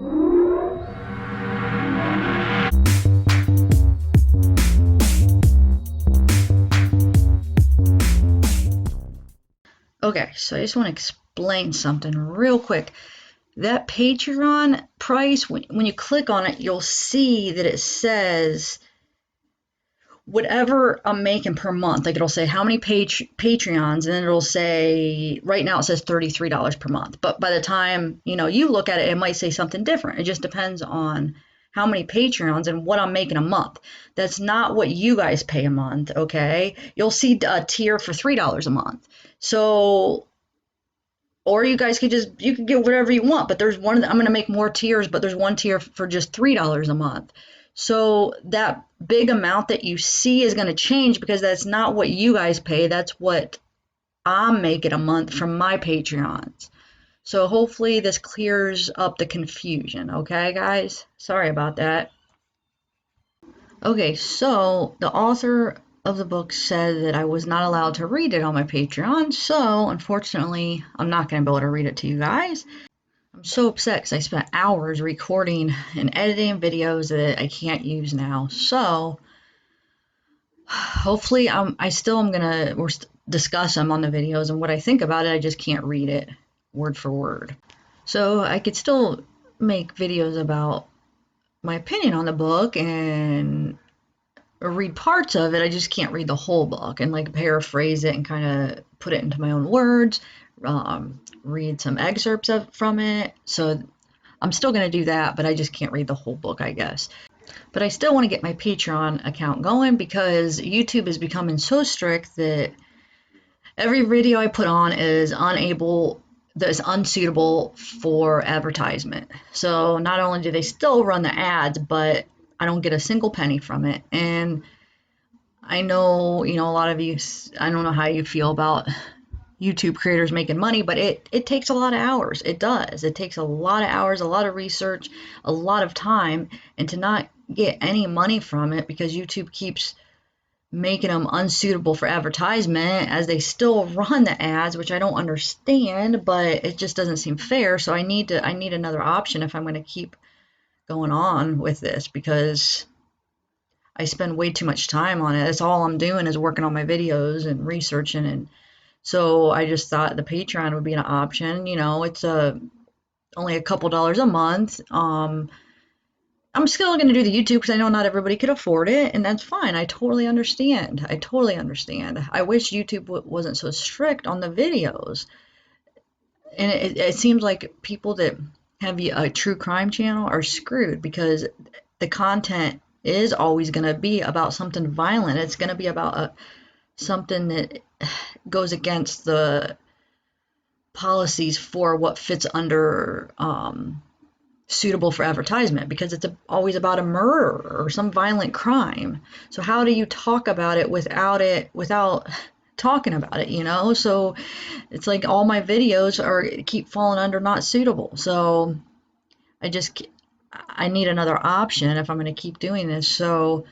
Okay, so I just want to explain something real quick. That Patreon price, when you click on it, you'll see that it says whatever I'm making per month. Like it'll say how many Patreons, and then it'll say, right now it says $33 per month. But by the time, you look at it, it might say something different. It just depends on how many Patreons and what I'm making a month. That's not what you guys pay a month, okay? You'll see a tier for $3 a month. So, or you guys you could get whatever you want, but there's I'm going to make more tiers, but there's one tier for just $3 a month. So that big amount that you see is going to change because that's not what you guys pay. That's what I'm making a month from my Patreons. So hopefully this clears up the confusion. Okay, guys? Sorry about that. Okay, so the author of the book said that I was not allowed to read it on my Patreon, so unfortunately, I'm not going to be able to read it to you guys. I'm so upset because I spent hours recording and editing videos that I can't use now. So hopefully, I still am gonna discuss them on the videos, and what I think about it, I just can't read it word for word. So I could still make videos about my opinion on the book and read parts of it. I just can't read the whole book and like paraphrase it and kind of put it into my own words, read some excerpts from it. So I'm still going to do that, but I just can't read the whole book, I guess. But I still want to get my Patreon account going because YouTube is becoming so strict that every video I put on is unsuitable for advertisement. So not only do they still run the ads, but I don't get a single penny from it. And I know, a lot of you, I don't know how you feel about YouTube creators making money, but it takes a lot of hours. It does. It takes a lot of hours, a lot of research, a lot of time, and to not get any money from it because YouTube keeps making them unsuitable for advertisement as they still run the ads, which I don't understand, but it just doesn't seem fair. So I need another option if I'm going to keep going on with this because I spend way too much time on it. That's all I'm doing is working on my videos and researching, and so I just thought the Patreon would be an option. It's only a couple dollars a month. I'm still going to do the YouTube because I know not everybody could afford it, and that's fine. I totally understand. I wish YouTube wasn't so strict on the videos. And it seems like people that have a true crime channel are screwed because the content is always going to be about something violent. It's going to be about something that goes against the policies for what fits under suitable for advertisement because it's always about a murder or some violent crime. So how do you talk about it without talking about it? So it's like all my videos keep falling under not suitable. So I need another option if I'm going to keep doing this. So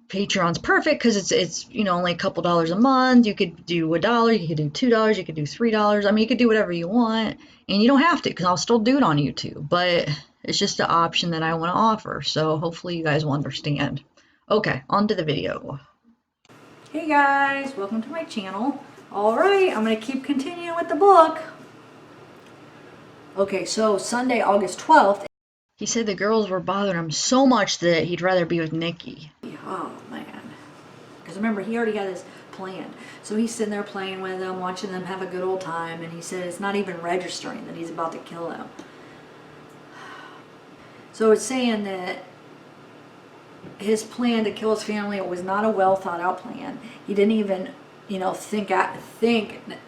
Patreon's perfect because it's only a couple dollars a month. You could do $1, you could do $2, you could do $3. I mean, you could do whatever you want, and you don't have to because I'll still do it on YouTube. But it's just an option that I want to offer. So hopefully you guys will understand. Okay, on to the video. Hey guys, welcome to my channel. All right, I'm gonna keep continuing with the book. Okay, so Sunday, August 12th. He said the girls were bothering him so much that he'd rather be with Nikki. Oh, man. Because remember, he already had his plan. So he's sitting there playing with them, watching them have a good old time, and he said it's not even registering that he's about to kill them. So it's saying that his plan to kill his family was not a well thought out plan. He didn't even, think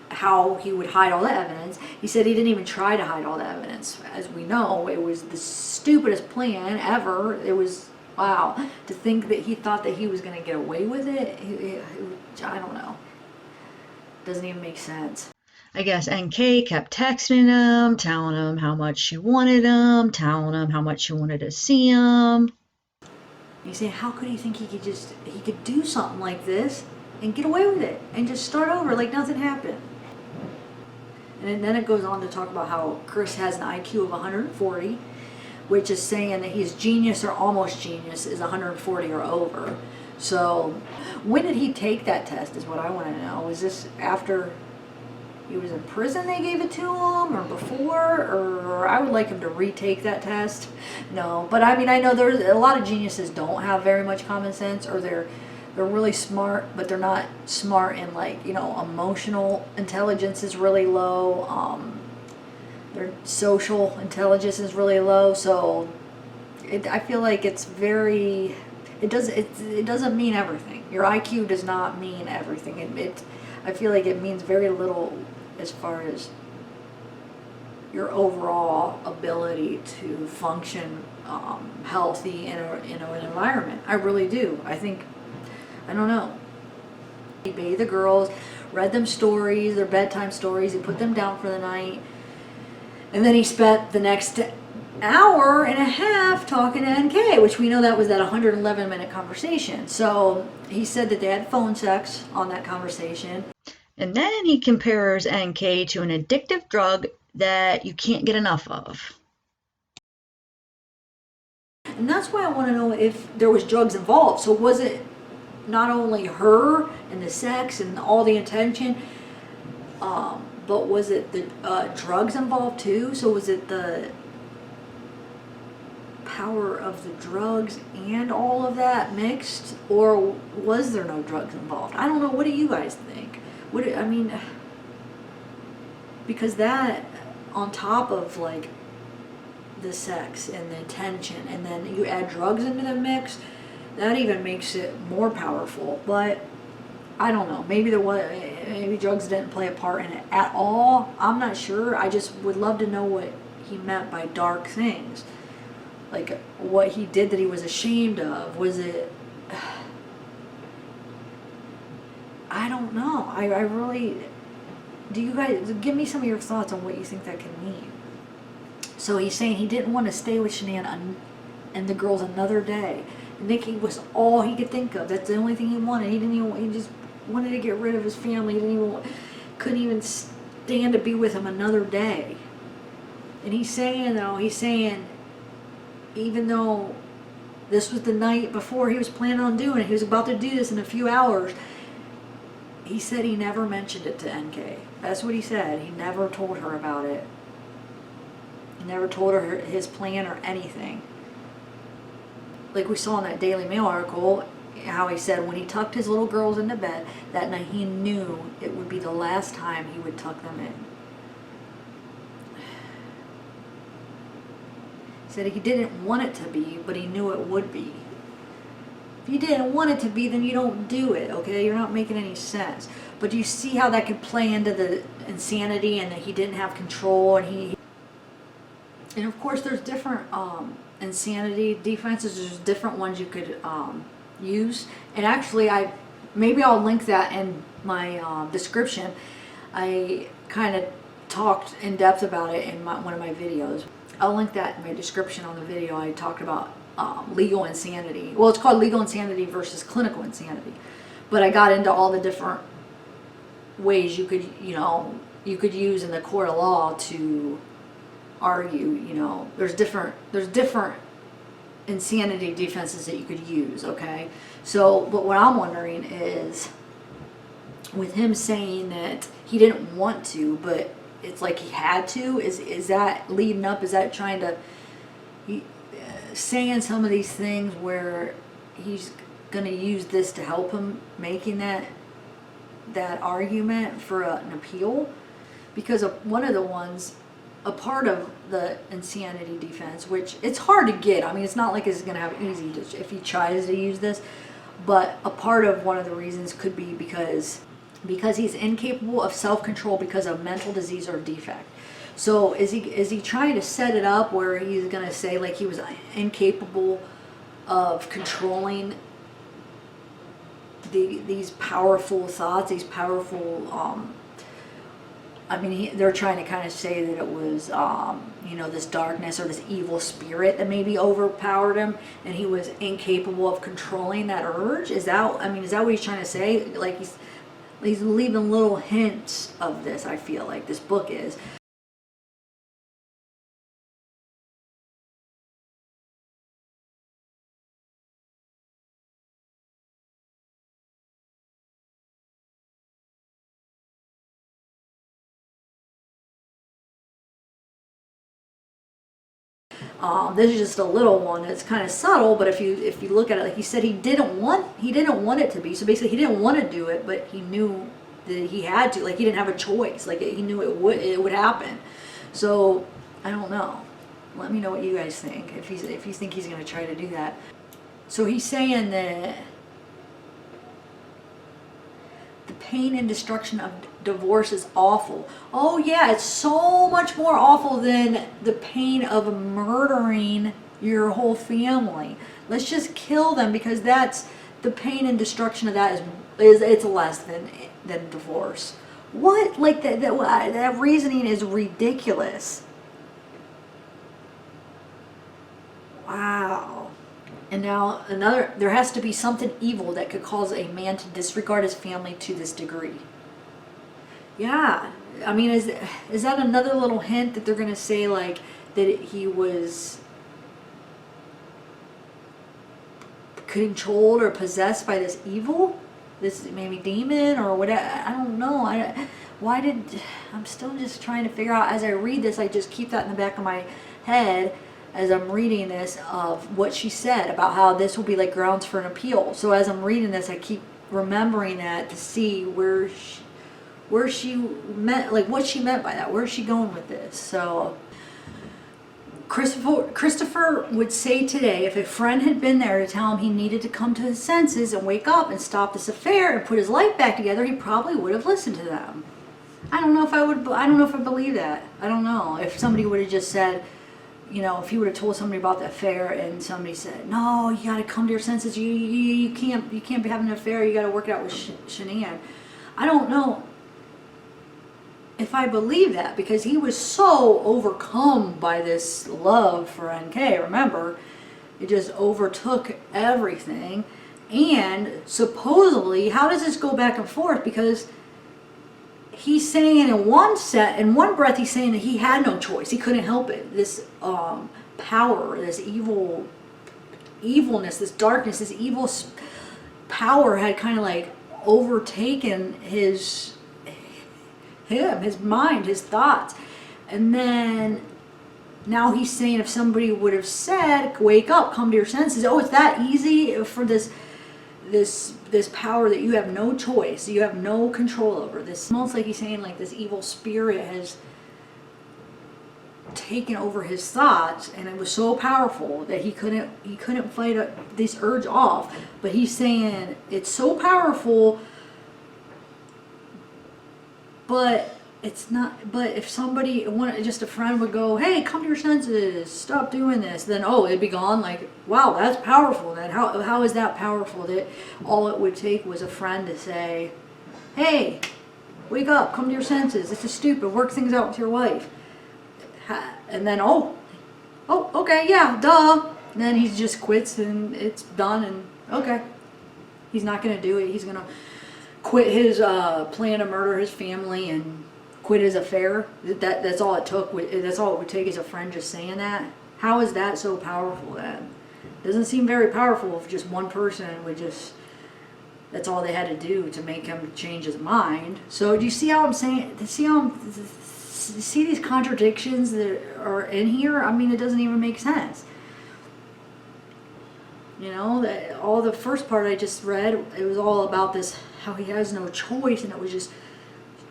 how he would hide all the evidence. He said he didn't even try to hide all the evidence. As we know, it was the stupidest plan ever. It was, wow, to think that he thought that he was going to get away with it. I don't know. Doesn't even make sense. I guess NK kept texting him, telling him how much she wanted him, telling him how much she wanted to see him. He's saying, how could he think he could do something like this and get away with it and just start over like nothing happened? And then it goes on to talk about how Chris has an IQ of 140, which is saying that he's genius or almost genius is 140 or over. So when did he take that test is what I want to know. Was this after he was in prison they gave it to him, or before? Or I would like him to retake that test. No, but I mean, I know there's a lot of geniuses don't have very much common sense, or they're really smart, but they're not smart in, like, you know, emotional intelligence is really low. Their social intelligence is really low. So I feel like it's very, it doesn't mean everything. Your IQ does not mean everything. I feel like it means very little as far as your overall ability to function healthy in an environment. I really do. I don't know. He bathed the girls, read them stories, their bedtime stories. He put them down for the night. And then he spent the next hour and a half talking to NK, which we know that was that 111-minute conversation. So he said that they had phone sex on that conversation. And then he compares NK to an addictive drug that you can't get enough of. And that's why I want to know if there was drugs involved. So was it not only her and the sex and all the attention, but was it the drugs involved too? So was it the power of the drugs and all of that mixed, or was there no drugs involved? I don't know. What do you guys think? I mean, because that on top of like the sex and the attention, and then you add drugs into the mix, that even makes it more powerful. But I don't know. Maybe drugs didn't play a part in it at all. I'm not sure. I just would love to know what he meant by dark things. Like what he did that he was ashamed of. Was it... I don't know. I really... Do you guys... Give me some of your thoughts on what you think that can mean. So he's saying he didn't want to stay with Shanann and the girls another day. Nikki was all he could think of. That's the only thing he wanted. He just wanted to get rid of his family. Couldn't even stand to be with him another day. And he's saying, even though this was the night before he was planning on doing it, he was about to do this in a few hours, he said he never mentioned it to NK. That's what he said. He never told her about it. He never told her his plan or anything. Like we saw in that Daily Mail article, how he said when he tucked his little girls into bed that night, he knew it would be the last time he would tuck them in. He said he didn't want it to be, but he knew it would be. If you didn't want it to be, then you don't do it, okay? You're not making any sense. But do you see how that could play into the insanity, and that he didn't have control, and of course there's different insanity defenses. There's different ones you could use, and actually maybe I'll link that in my description. I kind of talked in depth about it in one of my videos. I'll link that in my description on the video. I talked about legal insanity. Well, it's called legal insanity versus clinical insanity, but I got into all the different ways you could use in the court of law to argue. There's different insanity defenses that you could use, okay? So, but what I'm wondering is, with him saying that he didn't want to, but it's like he had to, is that leading up, is that trying to, saying some of these things where he's going to use this to help him making that argument for an appeal? Because one of the ones, a part of the insanity defense, which it's hard to get. I mean, it's not like it's going to have easy if he tries to use this, but a part of one of the reasons could be because he's incapable of self-control because of mental disease or defect. So is he trying to set it up where he's going to say like he was incapable of controlling these powerful thoughts, these powerful I mean, they're trying to kind of say that it was, this darkness or this evil spirit that maybe overpowered him, and he was incapable of controlling that urge. Is that what he's trying to say? Like he's leaving little hints of this, I feel like this book is. This is just a little one. It's kind of subtle, but if you look at it, like he said, he didn't want it to be. So basically, he didn't want to do it, but he knew that he had to. Like he didn't have a choice. Like he knew it would happen. So I don't know. Let me know what you guys think. If you think he's going to try to do that. So he's saying that the pain and destruction of divorce is awful. Oh yeah, it's so much more awful than the pain of murdering your whole family. Let's just kill them, because that's the pain and destruction of that is it's less than divorce. What? Like that reasoning is ridiculous. Wow. And now there has to be something evil that could cause a man to disregard his family to this degree. Yeah, I mean, is that another little hint that they're going to say, like, that he was controlled or possessed by this evil? This maybe demon or whatever? I don't know. I'm still just trying to figure out, as I read this, I just keep that in the back of my head as I'm reading this, of what she said about how this will be like grounds for an appeal. So as I'm reading this, I keep remembering that to see where she meant, like what she meant by that. Where's she going with this? So Christopher would say today, if a friend had been there to tell him he needed to come to his senses and wake up and stop this affair and put his life back together, he probably would have listened to them. I don't know if I believe that. I don't know if somebody would have just said, you know, if he would have told somebody about the affair and somebody said, no, you got to come to your senses, you can't be having an affair, you got to work it out with Shanann. I don't know if I believe that, because he was so overcome by this love for NK. Remember, it just overtook everything. And supposedly, how does this go back and forth? Because he's saying in one breath, he's saying that he had no choice. He couldn't help it. This power, this evilness, this darkness, this evil power had kind of like overtaken his mind, his thoughts. And then now he's saying, if somebody would have said, wake up, come to your senses, oh, it's that easy for this power that you have no choice, you have no control over. This almost like he's saying, like, this evil spirit has taken over his thoughts, and it was so powerful that he couldn't fight this urge off. But he's saying it's so powerful, but it's not. But if somebody, just a friend would go, hey, come to your senses, stop doing this, then it'd be gone. Like, wow, that's powerful. Then how is that powerful? That all it would take was a friend to say, hey, wake up, come to your senses, this is stupid, work things out with your wife. And then okay, yeah, duh. And then he just quits and it's done, and okay, he's not gonna do it. He's gonna quit his plan to murder his family and quit his affair. That's all it took. That's all it would take, is a friend just saying that. How is that so powerful then? Doesn't seem very powerful if just one person would just, that's all they had to do to make him change his mind. So do you see how I'm saying, see these contradictions that are in here? I mean, it doesn't even make sense. You know, that all the first part I just read, it was all about this, how he has no choice, and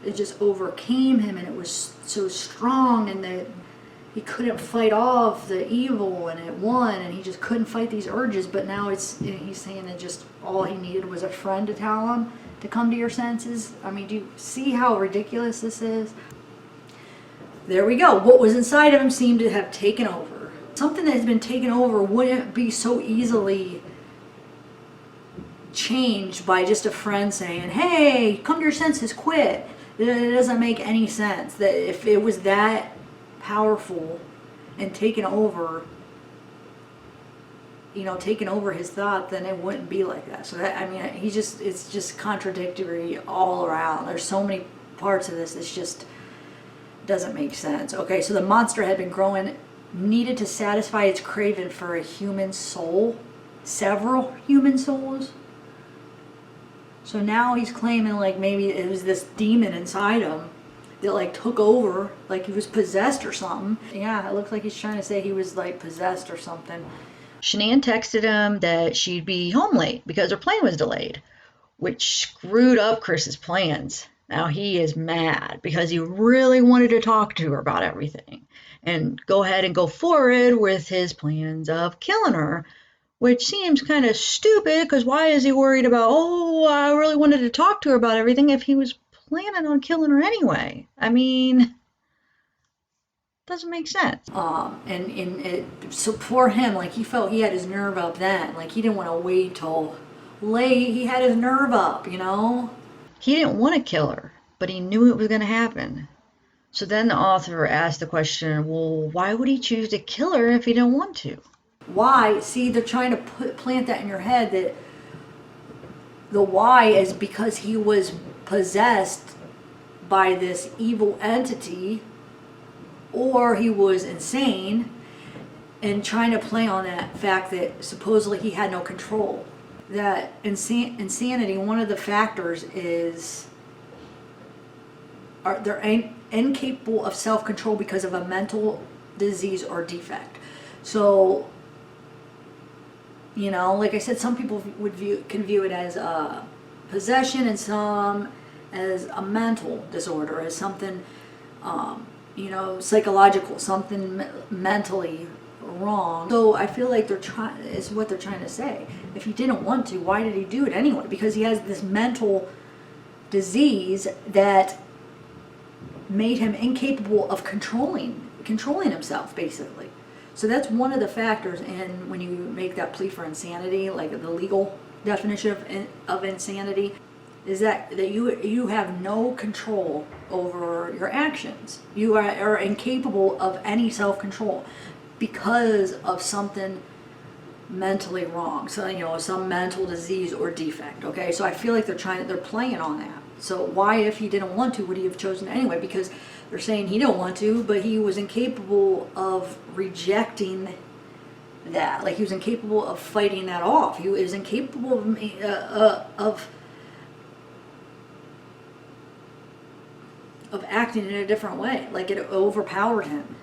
it just overcame him, and it was so strong, and that he couldn't fight off the evil, and it won, and he just couldn't fight these urges. But now he's saying that just all he needed was a friend to tell him to come to your senses. I mean, do you see how ridiculous this is? There we go. What was inside of him seemed to have taken over. Something that has been taken over wouldn't be so easily changed by just a friend saying, hey, come to your senses, quit. It doesn't make any sense. That if it was that powerful and taken over, taken over his thought, then it wouldn't be like that. So that, I mean, it's just contradictory all around. There's so many parts of this. It's just doesn't make sense. Okay, so the monster had been growing, needed to satisfy its craving for a human soul, several human souls. So now he's claiming like maybe it was this demon inside him that like took over, like he was possessed or something. Yeah, it looks like he's trying to say he was like possessed or something. Shanann texted him that she'd be home late because her plane was delayed, which screwed up Chris's plans. Now he is mad because he really wanted to talk to her about everything and go ahead and go forward with his plans of killing her, which seems kind of stupid because why is he worried about, oh, I really wanted to talk to her about everything if he was planning on killing her anyway? I mean, doesn't make sense. So for him, like he felt he had his nerve up then. Like he didn't want to wait till late. He had his nerve up, He didn't want to kill her, but he knew it was going to happen. So then the author asked the question, well, why would he choose to kill her if he didn't want to? Why? See, they're trying to plant that in your head that the why is because he was possessed by this evil entity, or he was insane, and trying to play on that fact that supposedly he had no control. That insanity, one of the factors is they're incapable of self-control because of a mental disease or defect. So, like I said, some people can view it as a possession, and some as a mental disorder, as something, psychological, something mentally wrong. So I feel like is what they're trying to say. If he didn't want to, why did he do it anyway? Because he has this mental disease that made him incapable of controlling himself, basically. So that's one of the factors in when you make that plea for insanity, like the legal definition of insanity, is that you have no control over your actions. You are incapable of any self-control because of something mentally wrong. So, some mental disease or defect. Okay, so I feel like they're playing on that. So why, if he didn't want to, would he have chosen anyway? Because they're saying he didn't want to, but he was incapable of rejecting that. Like he was incapable of fighting that off. He was incapable of acting in a different way. Like it overpowered him,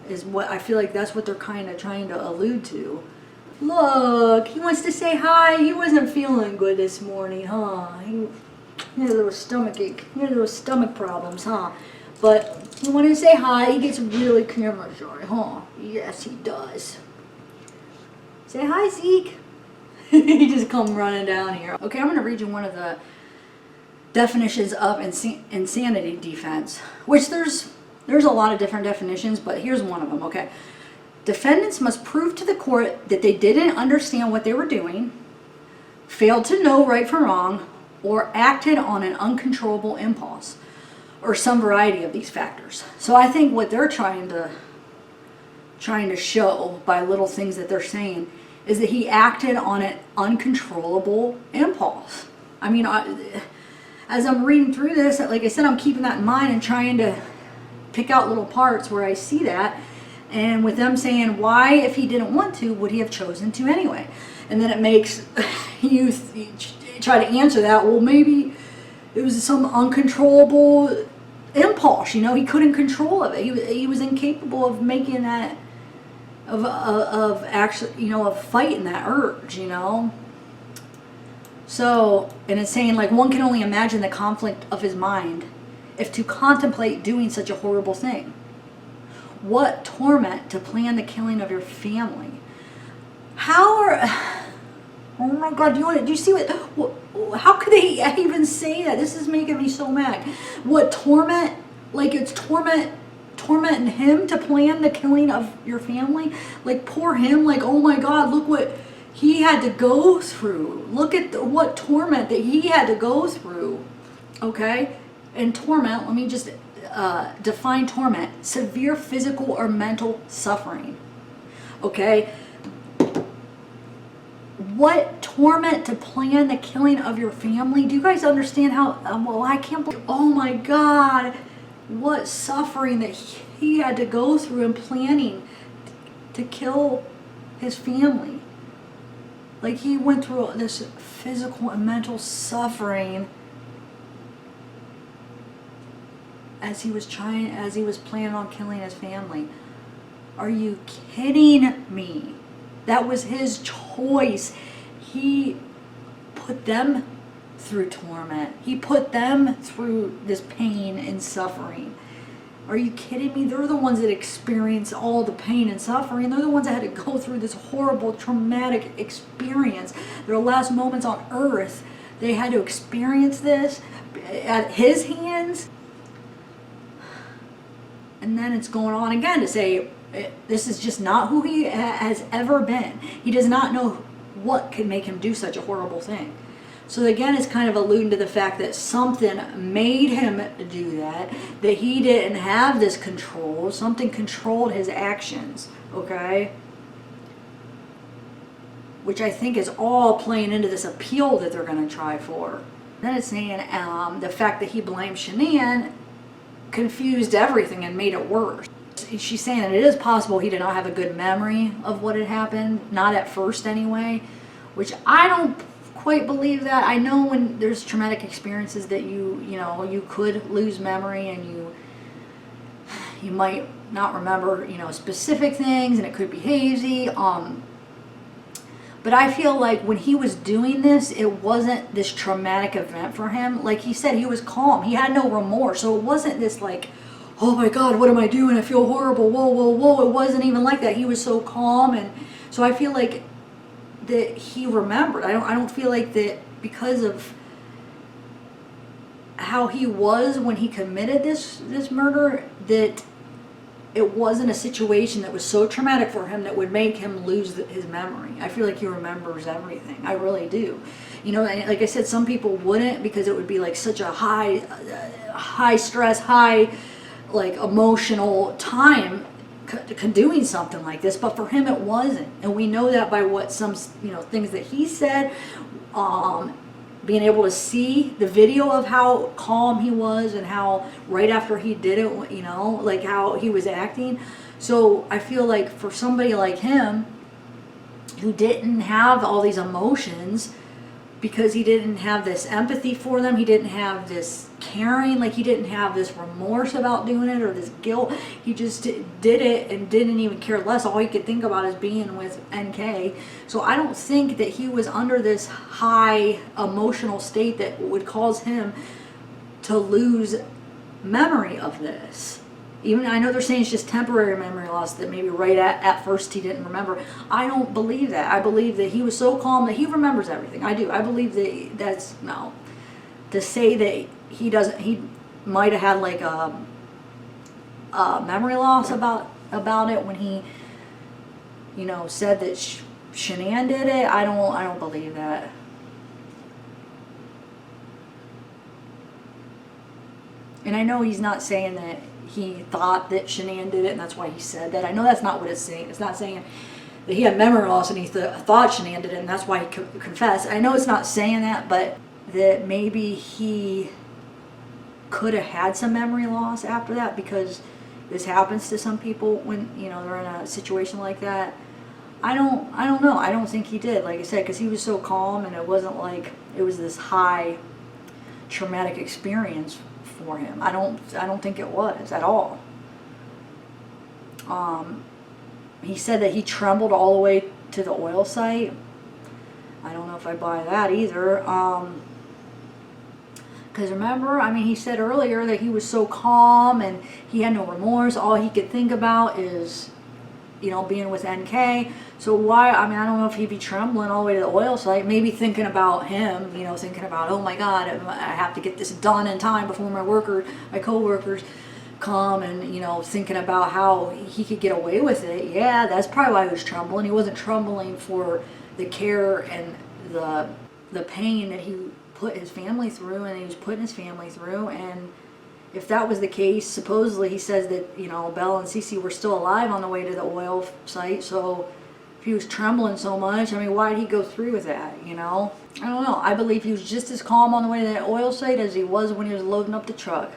is what I feel like that's what they're kind of trying to allude to. Look, he wants to say hi. He wasn't feeling good this morning, huh? He had a little stomach ache. He had little stomach problems, huh? But he wanted to say hi. He gets really camera shy, huh? Yes, he does. Say hi, Zeke. He just come running down here. Okay, I'm going to read you one of the definitions of insanity defense, which there's a lot of different definitions, but here's one of them. Okay, defendants must prove to the court that they didn't understand what they were doing, failed to know right from wrong, or acted on an uncontrollable impulse, or some variety of these factors. So I think what they're trying to show by little things that they're saying is that he acted on an uncontrollable impulse. I mean, as I'm reading through this, like I said, I'm keeping that in mind and trying to pick out little parts where I see that. And with them saying, why, if he didn't want to, would he have chosen to anyway? And then it makes you try to answer that. Well, maybe it was some uncontrollable impulse. He couldn't control it. He was incapable of making that, of actually, of fighting that urge. So, and it's saying like one can only imagine the conflict of his mind if to contemplate doing such a horrible thing. What torment to plan the killing of your family. Oh my God, do you see how could they even say that? This is making me so mad. What torment? Like it's tormenting him to plan the killing of your family? Like poor him, like oh my God, look what he had to go through. Look at what torment that he had to go through. Okay? And torment, let me just define torment. Severe physical or mental suffering. Okay? what torment to plan the killing of your family. Do you guys understand how, well, I can't believe, oh my God, what suffering that he had to go through in planning to kill his family. Like, he went through this physical and mental suffering as he was planning on killing his family. Are you kidding me? That was his choice. He put them through torment. He put them through this pain and suffering. Are you kidding me? They're the ones that experience all the pain and suffering. They're the ones that had to go through this horrible, traumatic experience. Their last moments on earth, they had to experience this at his hands. And then it's going on again to say, this is just not who he has ever been. He does not know what could make him do such a horrible thing. So again, it's kind of alluding to the fact that something made him do that he didn't have this control. Something controlled his actions, okay? Which I think is all playing into this appeal that they're going to try for. Then it's saying the fact that he blamed Shanann confused everything and made it worse. She's saying that it is possible he did not have a good memory of what had happened, not at first anyway, which I don't quite believe that. I know when there's traumatic experiences that you could lose memory and you might not remember, specific things, and it could be hazy. But I feel like when he was doing this, it wasn't this traumatic event for him. Like he said, he was calm. He had no remorse. So it wasn't this like, oh my God, what am I doing? I feel horrible. Whoa, whoa, whoa. It wasn't even like that. He was so calm. And so I feel like that he remembered. I don't feel like that because of how he was when he committed this murder, that it wasn't a situation that was so traumatic for him that would make him lose his memory. I feel like he remembers everything. I really do. Like I said, some people wouldn't, because it would be like such a high stress, high like emotional time doing something like this. But for him, it wasn't, and we know that by what some things that he said. Being able to see the video of how calm he was and how right after he did it, like how he was acting. So I feel like for somebody like him who didn't have all these emotions, because he didn't have this empathy for them, he didn't have this caring, like he didn't have this remorse about doing it or this guilt, he just did it and didn't even care less. All he could think about is being with NK. So I don't think that he was under this high emotional state that would cause him to lose memory of this. Even I know they're saying it's just temporary memory loss, that maybe right at first he didn't remember. I don't believe that. I believe that he was so calm that he remembers everything. I do. I believe that's no. To say that he might have had like a memory loss about it when he said that Shanann did it. I don't believe that. And I know he's not saying that he thought that Shanann did it, and that's why he said that. I know that's not what it's saying. It's not saying that he had memory loss and he thought Shanann did it, and that's why he confessed. I know it's not saying that, but that maybe he could have had some memory loss after that, because this happens to some people when they're in a situation like that. I don't know. I don't think he did, like I said, because he was so calm, and it wasn't like it was this high traumatic experience for him. I don't think it was at all. He said that he trembled all the way to the oil site. I don't know if I buy that either. Because remember, he said earlier that he was so calm and he had no remorse. All he could think about is, being with NK. So why, I don't know if he'd be trembling all the way to the oil site, maybe thinking about him, thinking about, oh my God, I have to get this done in time before my co-workers come, and, thinking about how he could get away with it. Yeah, that's probably why he was trembling. He wasn't trembling for the care and the pain that he put his family through, and he was putting his family through. And if that was the case, supposedly he says that Belle and Cece were still alive on the way to the oil site. So if he was trembling so much. I mean, why did he go through with that, you know? I don't know. I believe he was just as calm on the way to that oil site as he was when he was loading up the truck.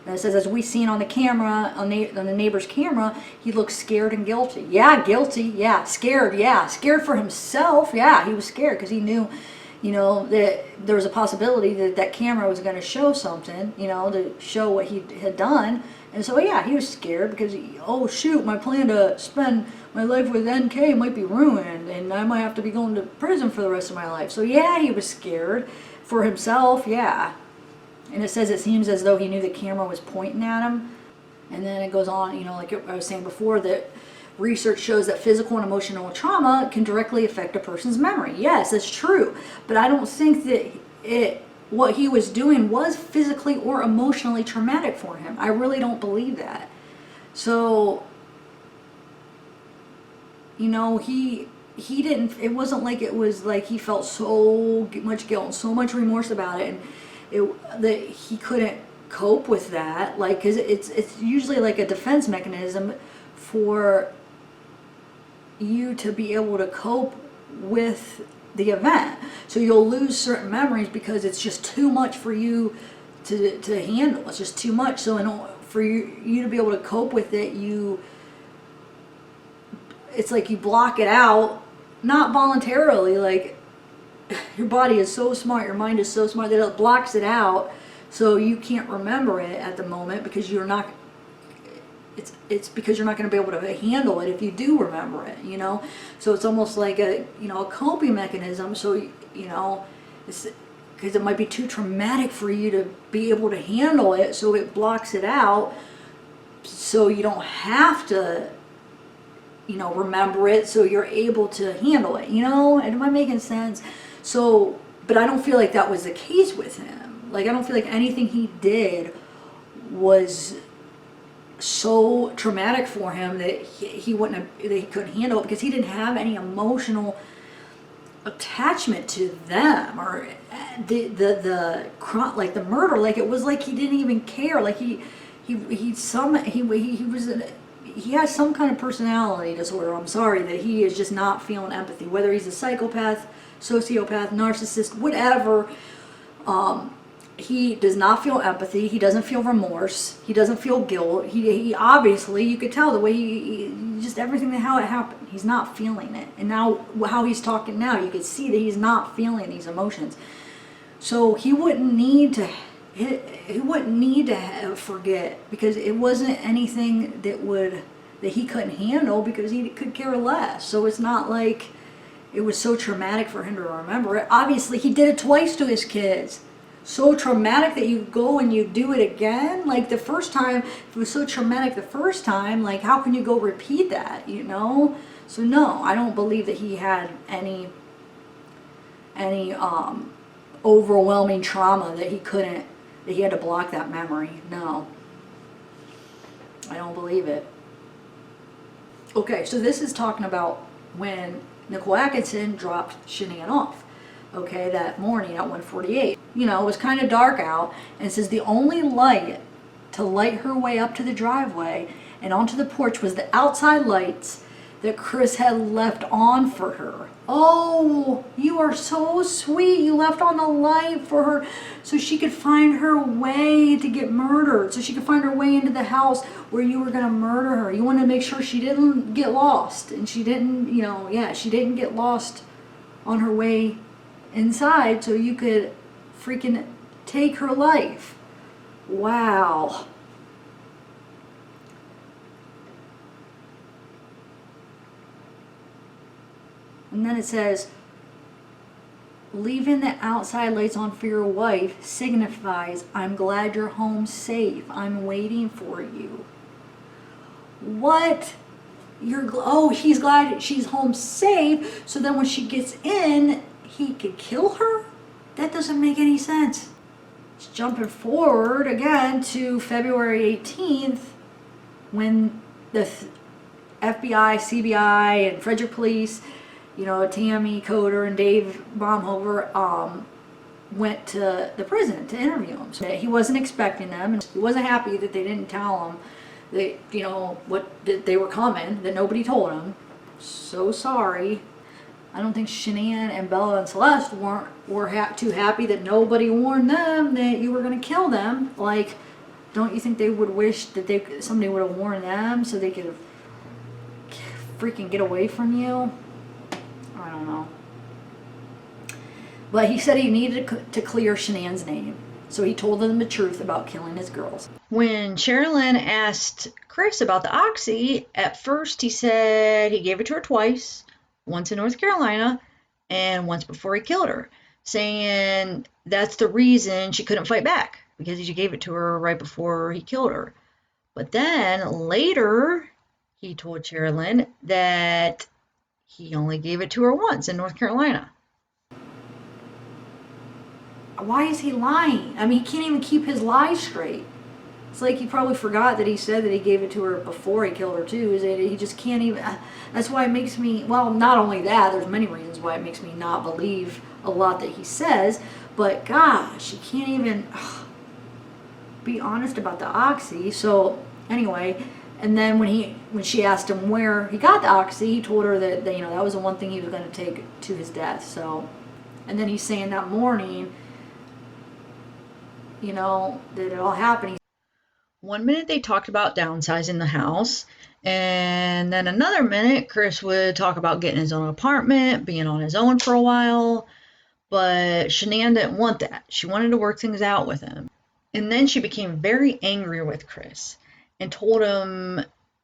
And it says, as we seen on the camera, on the neighbor's camera, he looked scared and guilty. Yeah, guilty. Yeah, scared. Yeah, scared for himself. Yeah, he was scared because he knew, you know, that there was a possibility that that camera was going to show something, you know, to show what he had done. And so, yeah, he was scared because, oh, shoot, my plan to spend my life with NK might be ruined, and I might have to be going to prison for the rest of my life. So, yeah, he was scared for himself, yeah. And it says it seems as though he knew the camera was pointing at him. And then it goes on, you know, like I was saying before, that research shows that physical and emotional trauma can directly affect a person's memory. Yes, that's true. But I don't think that what he was doing was physically or emotionally traumatic for him. I really don't believe that. So, you know, he didn't, it wasn't like it was like he felt so much guilt and so much remorse about it, and that he couldn't cope with that, like, because it's usually like a defense mechanism for you to be able to cope with the event. So you'll lose certain memories because it's just too much for you to handle. It's just too much. So for you to be able to cope with it, it's like you block it out, not voluntarily, like your body is so smart, your mind is so smart that it blocks it out, so you can't remember it at the moment because you're not, it's because you're not going to be able to handle it if you do remember it, you know. So it's almost like a, you know, a coping mechanism. So, you know, it's because it might be too traumatic for you to be able to handle it, so it blocks it out, so you don't have to, you know, remember it, so you're able to handle it, you know. Am I making sense? So, but I don't feel like that was the case with him. Like, I don't feel like anything he did was so traumatic for him that he couldn't handle it, because he didn't have any emotional attachment to them, or like the murder. Like, it was like he didn't even care. Like he has some kind of personality disorder. I'm sorry, that he is just not feeling empathy, whether he's a psychopath, sociopath, narcissist, whatever. He does not feel empathy. He doesn't feel remorse. He doesn't feel guilt. He obviously, you could tell the way he just everything, how it happened. He's not feeling it. And now how he's talking now, you could see that he's not feeling these emotions. So he wouldn't need to forget, because it wasn't anything that he couldn't handle, because he could care less. So it's not like it was so traumatic for him to remember it. Obviously, he did it twice to his kids. So traumatic that you go and you do it again. Like, the first time, if it was so traumatic the first time, like, how can you go repeat that, you know? So no, I don't believe that he had any overwhelming trauma that he had to block that memory. No, I don't believe it. Okay, so this is talking about when Nicole Atkinson dropped Shanann off, okay, that morning at 1:48. You know, it was kind of dark out, and it says the only light to light her way up to the driveway and onto the porch was the outside lights that Chris had left on for her. Oh, you are so sweet. You left on the light for her so she could find her way to get murdered, so she could find her way into the house where you were going to murder her. You wanted to make sure she didn't get lost, and she didn't, you know, yeah, she didn't get lost on her way inside, so you could freaking take her life. Wow. And then it says, leaving the outside lights on for your wife signifies, I'm glad you're home safe. I'm waiting for you. What? He's glad she's home safe, so then when she gets in, he could kill her? That doesn't make any sense. It's jumping forward again to February 18th, when the FBI, CBI, and Frederick Police, you know, Tammy Coder and Dave Baumhover, went to the prison to interview him. So he wasn't expecting them, and he wasn't happy that they didn't tell him that, you know, that they were coming, that nobody told him. so sorry. I don't think Shanann and Bella and Celeste were too happy that nobody warned them that you were going to kill them. Like, don't you think they would wish that somebody would have warned them so they could freaking get away from you? I don't know. But he said he needed to clear Shanann's name. So he told them the truth about killing his girls. When Sherilyn asked Chris about the oxy, at first he said he gave it to her twice, once in North Carolina and once before he killed her, saying that's the reason she couldn't fight back, because he gave it to her right before he killed her. But then later he told Sherilyn that he only gave it to her once in North Carolina. Why is he lying? I mean, he can't even keep his lies straight. It's like he probably forgot that he said that he gave it to her before he killed her too. Is that he just can't even. That's why it makes me. Well, not only that. There's many reasons why it makes me not believe a lot that he says. But gosh, he can't even be honest about the oxy. So anyway, and then when she asked him where he got the oxy, he told her that that was the one thing he was going to take to his death. So, and then he's saying that morning, that it all happened. One minute they talked about downsizing the house, and then another minute Chris would talk about getting his own apartment, being on his own for a while. But Shanann didn't want that. She wanted to work things out with him. And then she became very angry with Chris and told him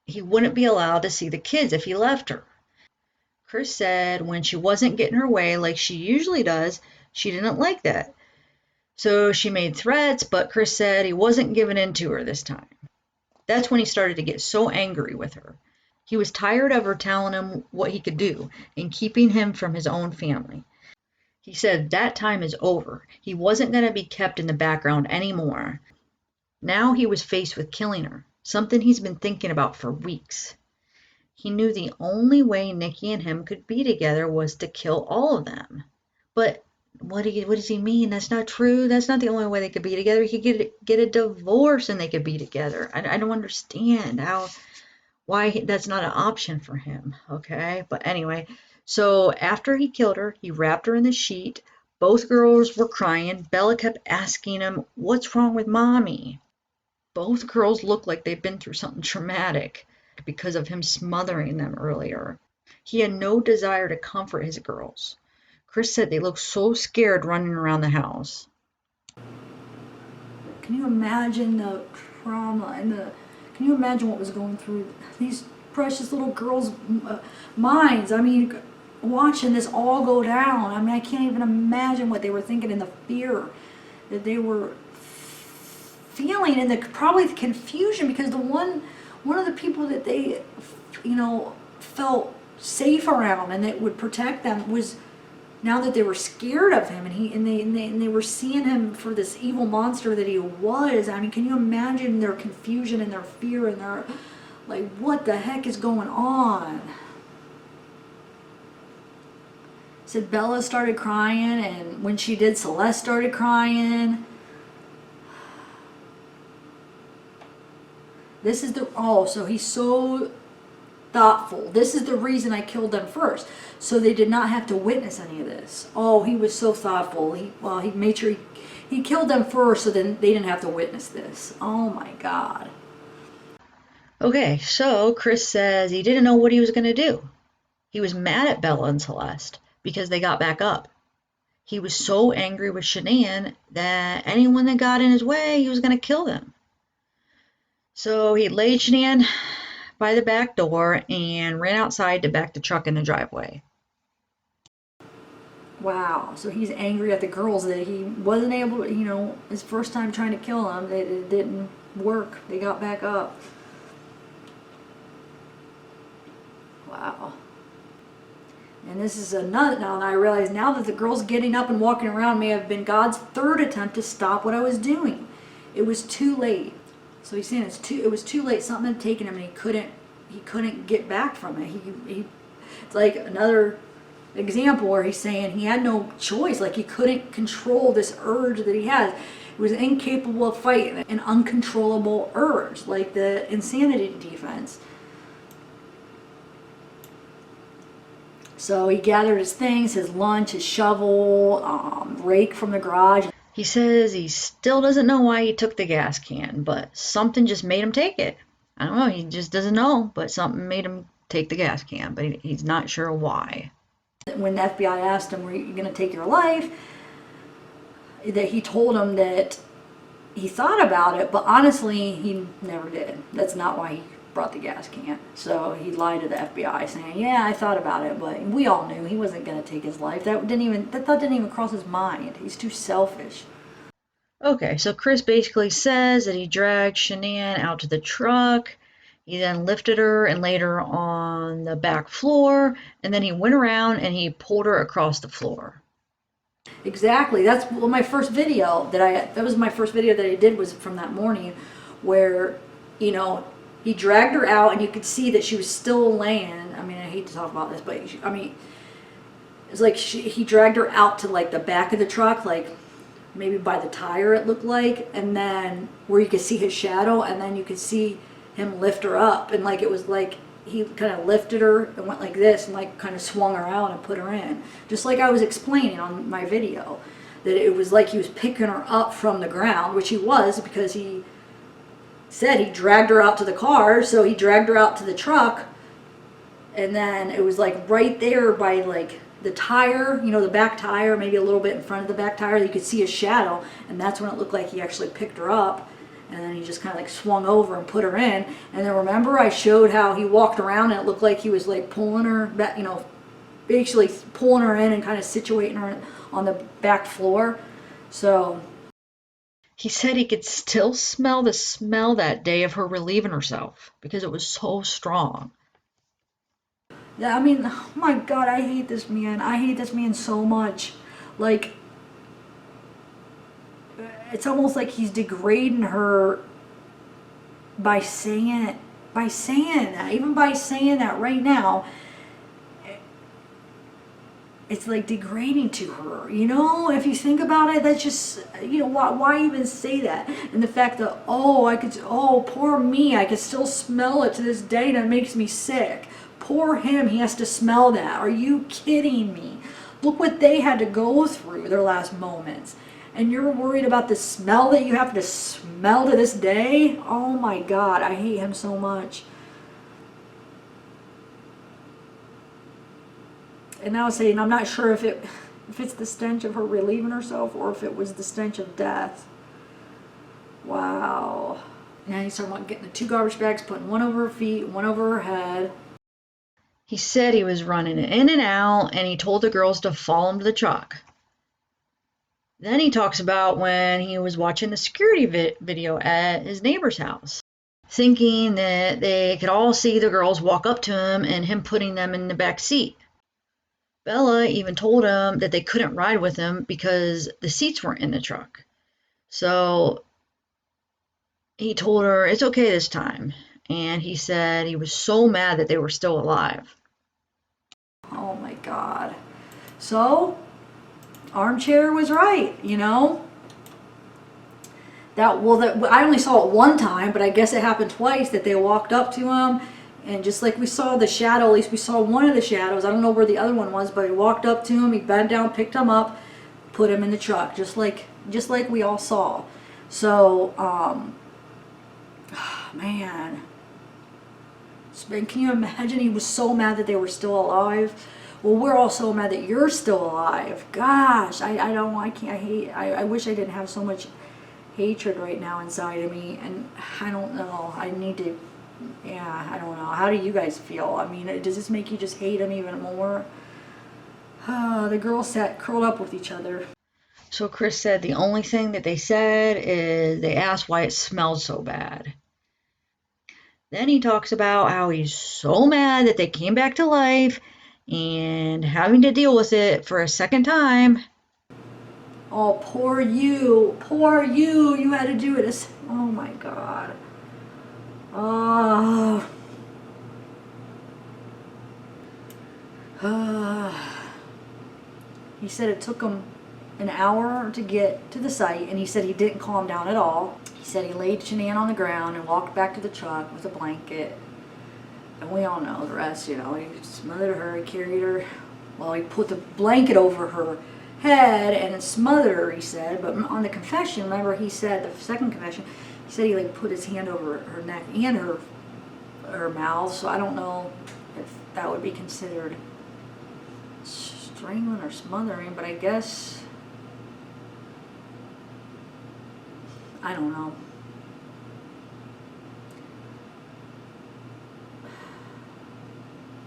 he wouldn't be allowed to see the kids if he left her. Chris said when she wasn't getting her way like she usually does, she didn't like that. So she made threats, but Chris said he wasn't giving in to her this time. That's when he started to get so angry with her. He was tired of her telling him what he could do and keeping him from his own family. He said that time is over. He wasn't going to be kept in the background anymore. Now he was faced with killing her, something he's been thinking about for weeks. He knew the only way Nikki and him could be together was to kill all of them. But what does he mean? That's not true. That's not the only way they could be together. He could get a divorce and they could be together. I don't understand why that's not an option for him. Okay, but anyway, so after he killed her, he wrapped her in the sheet. Both girls were crying. Bella kept asking him, "What's wrong with mommy?" Both girls looked like they'd been through something traumatic because of him smothering them earlier. He had no desire to comfort his girls. Chris said they looked so scared running around the house. Can you imagine the trauma and can you imagine what was going through these precious little girls' minds? I mean, watching this all go down. I mean, I can't even imagine what they were thinking and the fear that they were feeling, and probably the confusion, because one of the people that they, felt safe around and that would protect them was, now that they were scared of him, and they were seeing him for this evil monster that he was. I mean, can you imagine their confusion and their fear and their, like, what the heck is going on? Said Bella started crying, and when she did, Celeste started crying. So he's so thoughtful. This is the reason I killed them first, so they did not have to witness any of this. Oh, he was so thoughtful. He made sure he killed them first, so then they didn't have to witness this. Oh my God. Okay, so Chris says he didn't know what he was going to do. He was mad at Bella and Celeste because they got back up. He was so angry with Shanann that anyone that got in his way, he was going to kill them. So he laid Shanann by the back door and ran outside to back the truck in the driveway. Wow. So he's angry at the girls that he wasn't able to, his first time trying to kill them, it didn't work. They got back up. Wow. And this is another, now, and I realize now that the girls getting up and walking around may have been God's third attempt to stop what I was doing. It was too late. So he's saying it was too late. Something had taken him, and he couldn't get back from it. It's like another example where he's saying he had no choice. Like, he couldn't control this urge that he has. He was incapable of fighting an uncontrollable urge, like the insanity defense. So he gathered his things, his lunch, his shovel, rake from the garage. He says he still doesn't know why he took the gas can, but something just made him take it. I don't know, he just doesn't know, but something made him take the gas can, but he's not sure why. When the FBI asked him, were you going to take your life? That he told him that he thought about it, but honestly, he never did. That's not why he brought the gas can. So he lied to the FBI saying, yeah, I thought about it, but we all knew he wasn't going to take his life. That thought didn't even cross his mind. He's too selfish. Okay, so Chris basically says that he dragged Shanann out to the truck. He then lifted her and laid her on the back floor, and then he went around and he pulled her across the floor. Exactly. That's my first video that was my first video that I did, was from that morning, where, you know, he dragged her out and you could see that she was still laying. I mean, I hate to talk about this, but I mean, it's like he dragged her out to like the back of the truck, like maybe by the tire it looked like, and then where you could see his shadow, and then you could see him lift her up, and like it was like he kind of lifted her and went like this and like kind of swung her out and put her in, just like I was explaining on my video, that it was like he was picking her up from the ground, which he was, because he said he dragged her out to the car. So he dragged her out to the truck, and then it was like right there by like the tire, you know, the back tire, maybe a little bit in front of the back tire, you could see his shadow, and that's when it looked like he actually picked her up, and then he just kind of like swung over and put her in. And then remember I showed how he walked around and it looked like he was like pulling her back, you know, basically pulling her in and kind of situating her on the back floor. So He said he could still smell the smell that day of her relieving herself because it was so strong. yeah, I mean, oh my God, I hate this man. I hate this man so much. Like, it's almost like he's degrading her by saying it, even by saying that right now. It's like degrading to her, you know. If you think about it, that's just, you know, why even say that? And the fact that, oh, poor me, I could still smell it to this day, and it makes me sick. Poor him, he has to smell that. Are you kidding me? Look what they had to go through their last moments, and you're worried about the smell that you have to smell to this day? Oh my God, I hate him so much. And I was saying, I'm not sure if it's the stench of her relieving herself or if it was the stench of death. Wow. Now he's talking about getting the 2 garbage bags, putting one over her feet, one over her head. He said he was running in and out, and he told the girls to follow him to the truck. Then he talks about when he was watching the security video at his neighbor's house, thinking that they could all see the girls walk up to him and him putting them in the back seat. Bella even told him that they couldn't ride with him because the seats weren't in the truck. So he told her it's okay this time. And he said he was so mad that they were still alive. Oh my God. So, Armchair was right, you know? I only saw it one time, but I guess it happened twice, that they walked up to him, and just like we saw the shadow, at least we saw one of the shadows. I don't know where the other one was, but he walked up to him, he bent down, picked him up, put him in the truck, just like we all saw. So, man. Can you imagine? He was so mad that they were still alive. Well, we're all so mad that you're still alive. Gosh, I wish I didn't have so much hatred right now inside of me, and I don't know. I don't know. How do you guys feel? I mean, does this make you just hate him even more? The girls sat curled up with each other. So Chris said the only thing that they said is they asked why it smelled so bad. Then he talks about how he's so mad that they came back to life and having to deal with it for a second time. Oh, poor you. Poor you. You had to do it. Oh my God. Oh. He said it took him an hour to get to the site, and he said he didn't calm down at all. He said he laid Jeanine on the ground and walked back to the truck with a blanket. And we all know the rest, you know. He smothered her, he carried her Well, he put the blanket over her head and it smothered her, he said. But on the confession, remember he said, the second confession, he said he like put his hand over her neck and her mouth. So I don't know if that would be considered strangling or smothering, but I guess, I don't know.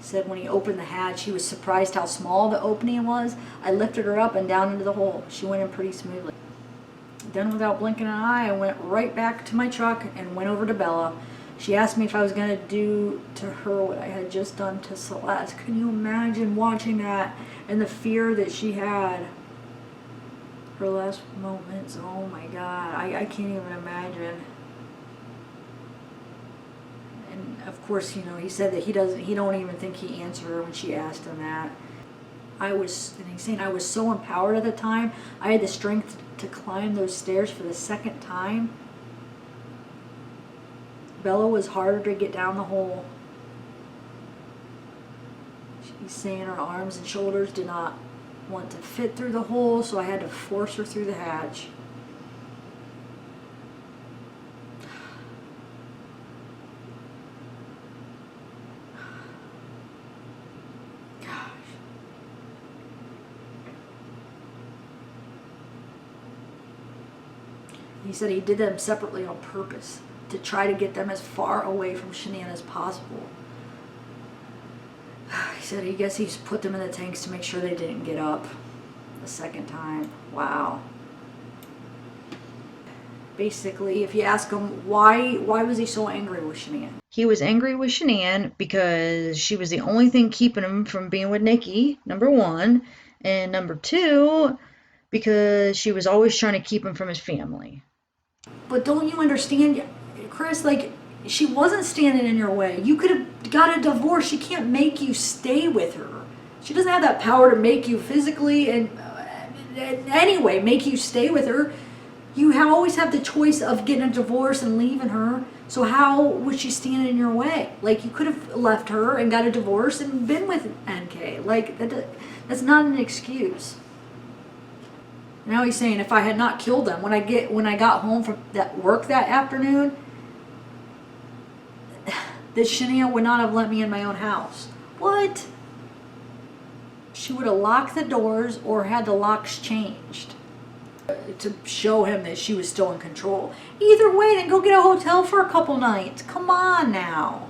Said when he opened the hatch, he was surprised how small the opening was. I lifted her up and down into the hole. She went in pretty smoothly. Then without blinking an eye, I went right back to my truck and went over to Bella. She asked me if I was going to do to her what I had just done to Celeste. Can you imagine watching that and the fear that she had? Her last moments, oh my God, I can't even imagine. And of course, you know, he said that he don't even think he answered her when she asked him that. And he's saying I was so empowered at the time, I had the strength to climb those stairs for the second time. Bella was harder to get down the hole. She's saying her arms and shoulders did not want to fit through the hole, so I had to force her through the hatch. He said he did them separately on purpose to try to get them as far away from Shanann as possible. He said he guess he's put them in the tanks to make sure they didn't get up the second time. Wow. Basically, if you ask him why was he so angry with Shanann? He was angry with Shanann because she was the only thing keeping him from being with Nikki, number one. And number two, because she was always trying to keep him from his family. But don't you understand, Chris, like, she wasn't standing in your way. You could have got a divorce. She can't make you stay with her. She doesn't have that power to make you physically and anyway, make you stay with her. You always have the choice of getting a divorce and leaving her. So how was she standing in your way? Like, you could have left her and got a divorce and been with NK. Like, that's not an excuse. Now he's saying if I had not killed them when I got home from that work that afternoon, that Shanann would not have let me in my own house. What? She would have locked the doors or had the locks changed to show him that she was still in control. Either way, then go get a hotel for a couple nights. Come on now.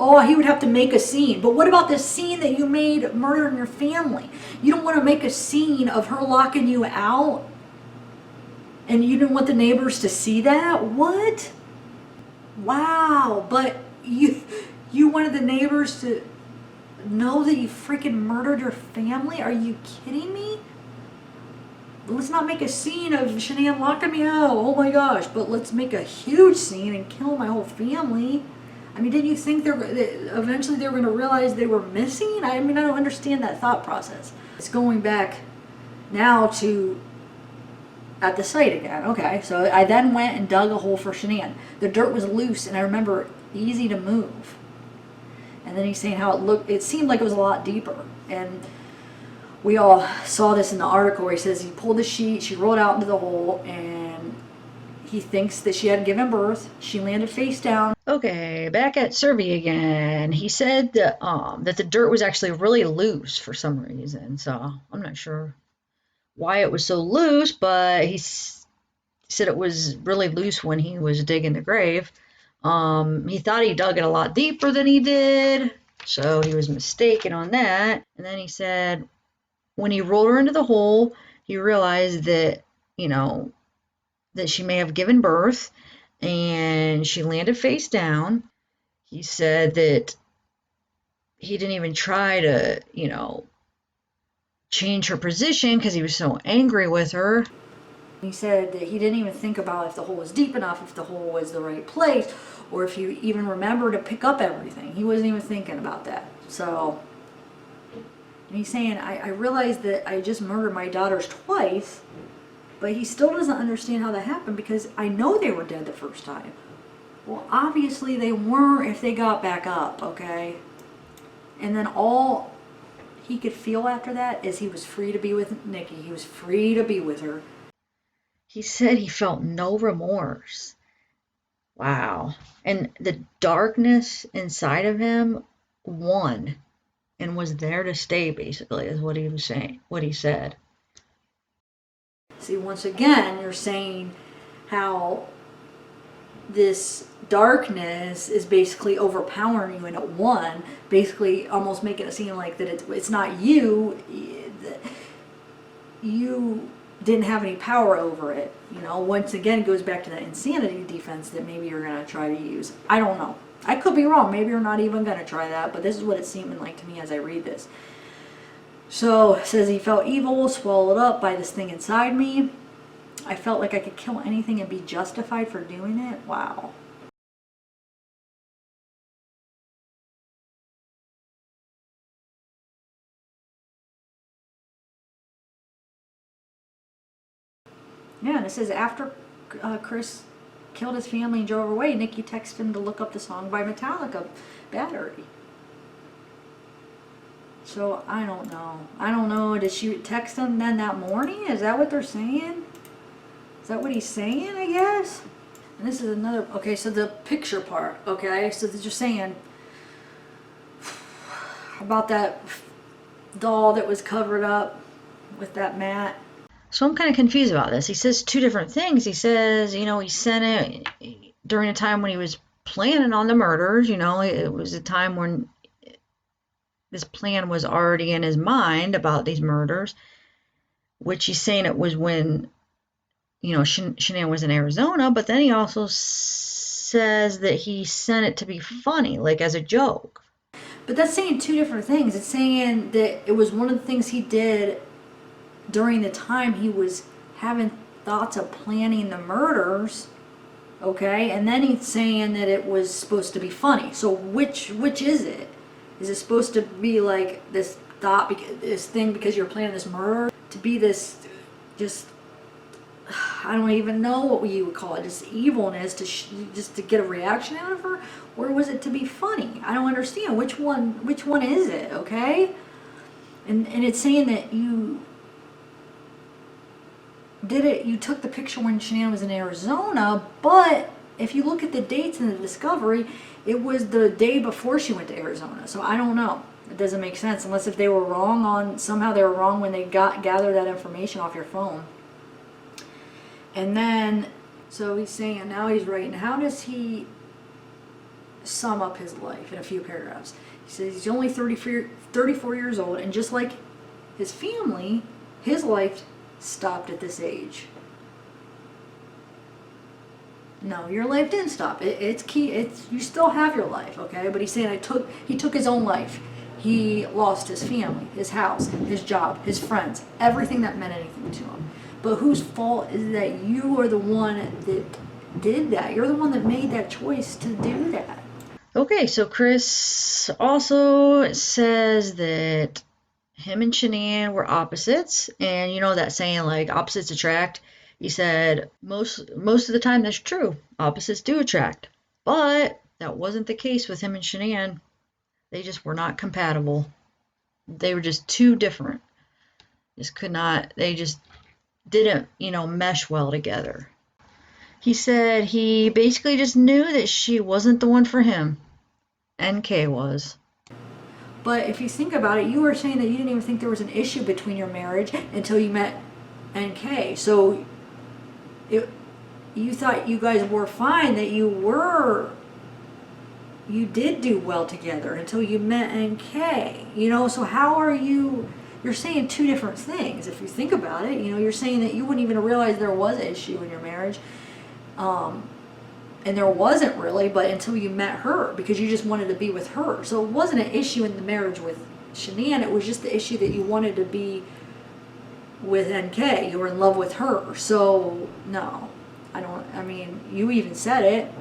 Oh, he would have to make a scene. But what about this scene that you made murdering your family? You don't want to make a scene of her locking you out? And you didn't want the neighbors to see that? What? Wow. But you wanted the neighbors to know that you freaking murdered your family? Are you kidding me? Let's not make a scene of Shanann locking me out. Oh my gosh. But let's make a huge scene and kill my whole family. I mean, didn't you think eventually they were going to realize they were missing? I mean, I don't understand that thought process. It's going back now to at the site again. Okay, so I then went and dug a hole for Shanann. The dirt was loose, and I remember easy to move. And then he's saying how it seemed like it was a lot deeper. And we all saw this in the article where he says he pulled the sheet, she rolled out into the hole, and he thinks that she had given birth. She landed face down. Okay, back at Serby again. He said that the dirt was actually really loose for some reason. So I'm not sure why it was so loose, but he said it was really loose when he was digging the grave. He thought he dug it a lot deeper than he did, so he was mistaken on that. And then he said when he rolled her into the hole, he realized that, that she may have given birth, and she landed face down. He said that he didn't even try to, change her position because he was so angry with her. He said that he didn't even think about if the hole was deep enough, if the hole was the right place, or if you even remember to pick up everything. He wasn't even thinking about that. So, and he's saying, I realized that I just murdered my daughters twice, but he still doesn't understand how that happened because I know they were dead the first time. Well, obviously they weren't if they got back up, okay? And then he could feel after that is he was free to be with Nikki. He was free to be with her. He said he felt no remorse. Wow. And the darkness inside of him won and was there to stay, basically, is what he was saying, what he said. See, once again, you're saying how this darkness is basically overpowering you, and it won, basically almost making it seem like that it's not you, you didn't have any power over it. You know, once again, it goes back to that insanity defense that maybe you're going to try to use. I don't know. I could be wrong. Maybe you're not even going to try that, but this is what it's seeming like to me as I read this. So it says he felt evil, swallowed up by this thing inside me. I felt like I could kill anything and be justified for doing it. Wow. Yeah, and it says after Chris killed his family and drove away, Nikki texted him to look up the song by Metallica, Battery. So I don't know. I don't know. Did she text him then that morning? Is that what they're saying? Is that what he's saying, I guess? And this is another, okay, so the picture part, okay? So they're just saying about that doll that was covered up with that mat. So I'm kind of confused about this. He says two different things. He says, you know, he sent it during a time when he was planning on the murders. You know, it was a time when this plan was already in his mind about these murders, which he's saying it was when, you know, Shanann was in Arizona, but then he also says that he sent it to be funny, like as a joke. But that's saying two different things. It's saying that it was one of the things he did during the time he was having thoughts of planning the murders, okay? And then he's saying that it was supposed to be funny. So which is it? Is it supposed to be like this thought, this thing because you're planning this murder, to be this just, I don't even know what you would call it, just evilness, just to get a reaction out of her? Or was it to be funny? I don't understand. Which one is it, okay? And it's saying that you did it, you took the picture when Shanann was in Arizona, but if you look at the dates in the discovery, it was the day before she went to Arizona. So I don't know. It doesn't make sense unless if they were wrong on, somehow they were wrong when they gathered that information off your phone. And then, so he's saying, now he's writing, how does he sum up his life in a few paragraphs? He says he's only 34 years old, and just like his family, his life stopped at this age. No, your life didn't stop. It's key. You still have your life, okay? But he's saying he took his own life. He lost his family, his house, his job, his friends, everything that meant anything to him. But whose fault is that you are the one that did that? You're the one that made that choice to do that. Okay, so Chris also says that him and Shanann were opposites, and you know that saying like opposites attract. He said most of the time that's true. Opposites do attract, but that wasn't the case with him and Shanann. They just were not compatible. They were just too different. Just could not. They just didn't, you know, mesh well together. He said he basically just knew that she wasn't the one for him. NK was. But if you think about it, you were saying that you didn't even think there was an issue between your marriage until you met NK. So you thought you guys were fine, that you did do well together until you met NK. You know, so how are you're saying two different things. If you think about it, you know, you're saying that you wouldn't even realize there was an issue in your marriage. And there wasn't really, but until you met her, because you just wanted to be with her. So it wasn't an issue in the marriage with Shanann, it was just the issue that you wanted to be with NK. You were in love with her. So, no. I mean, you even said it.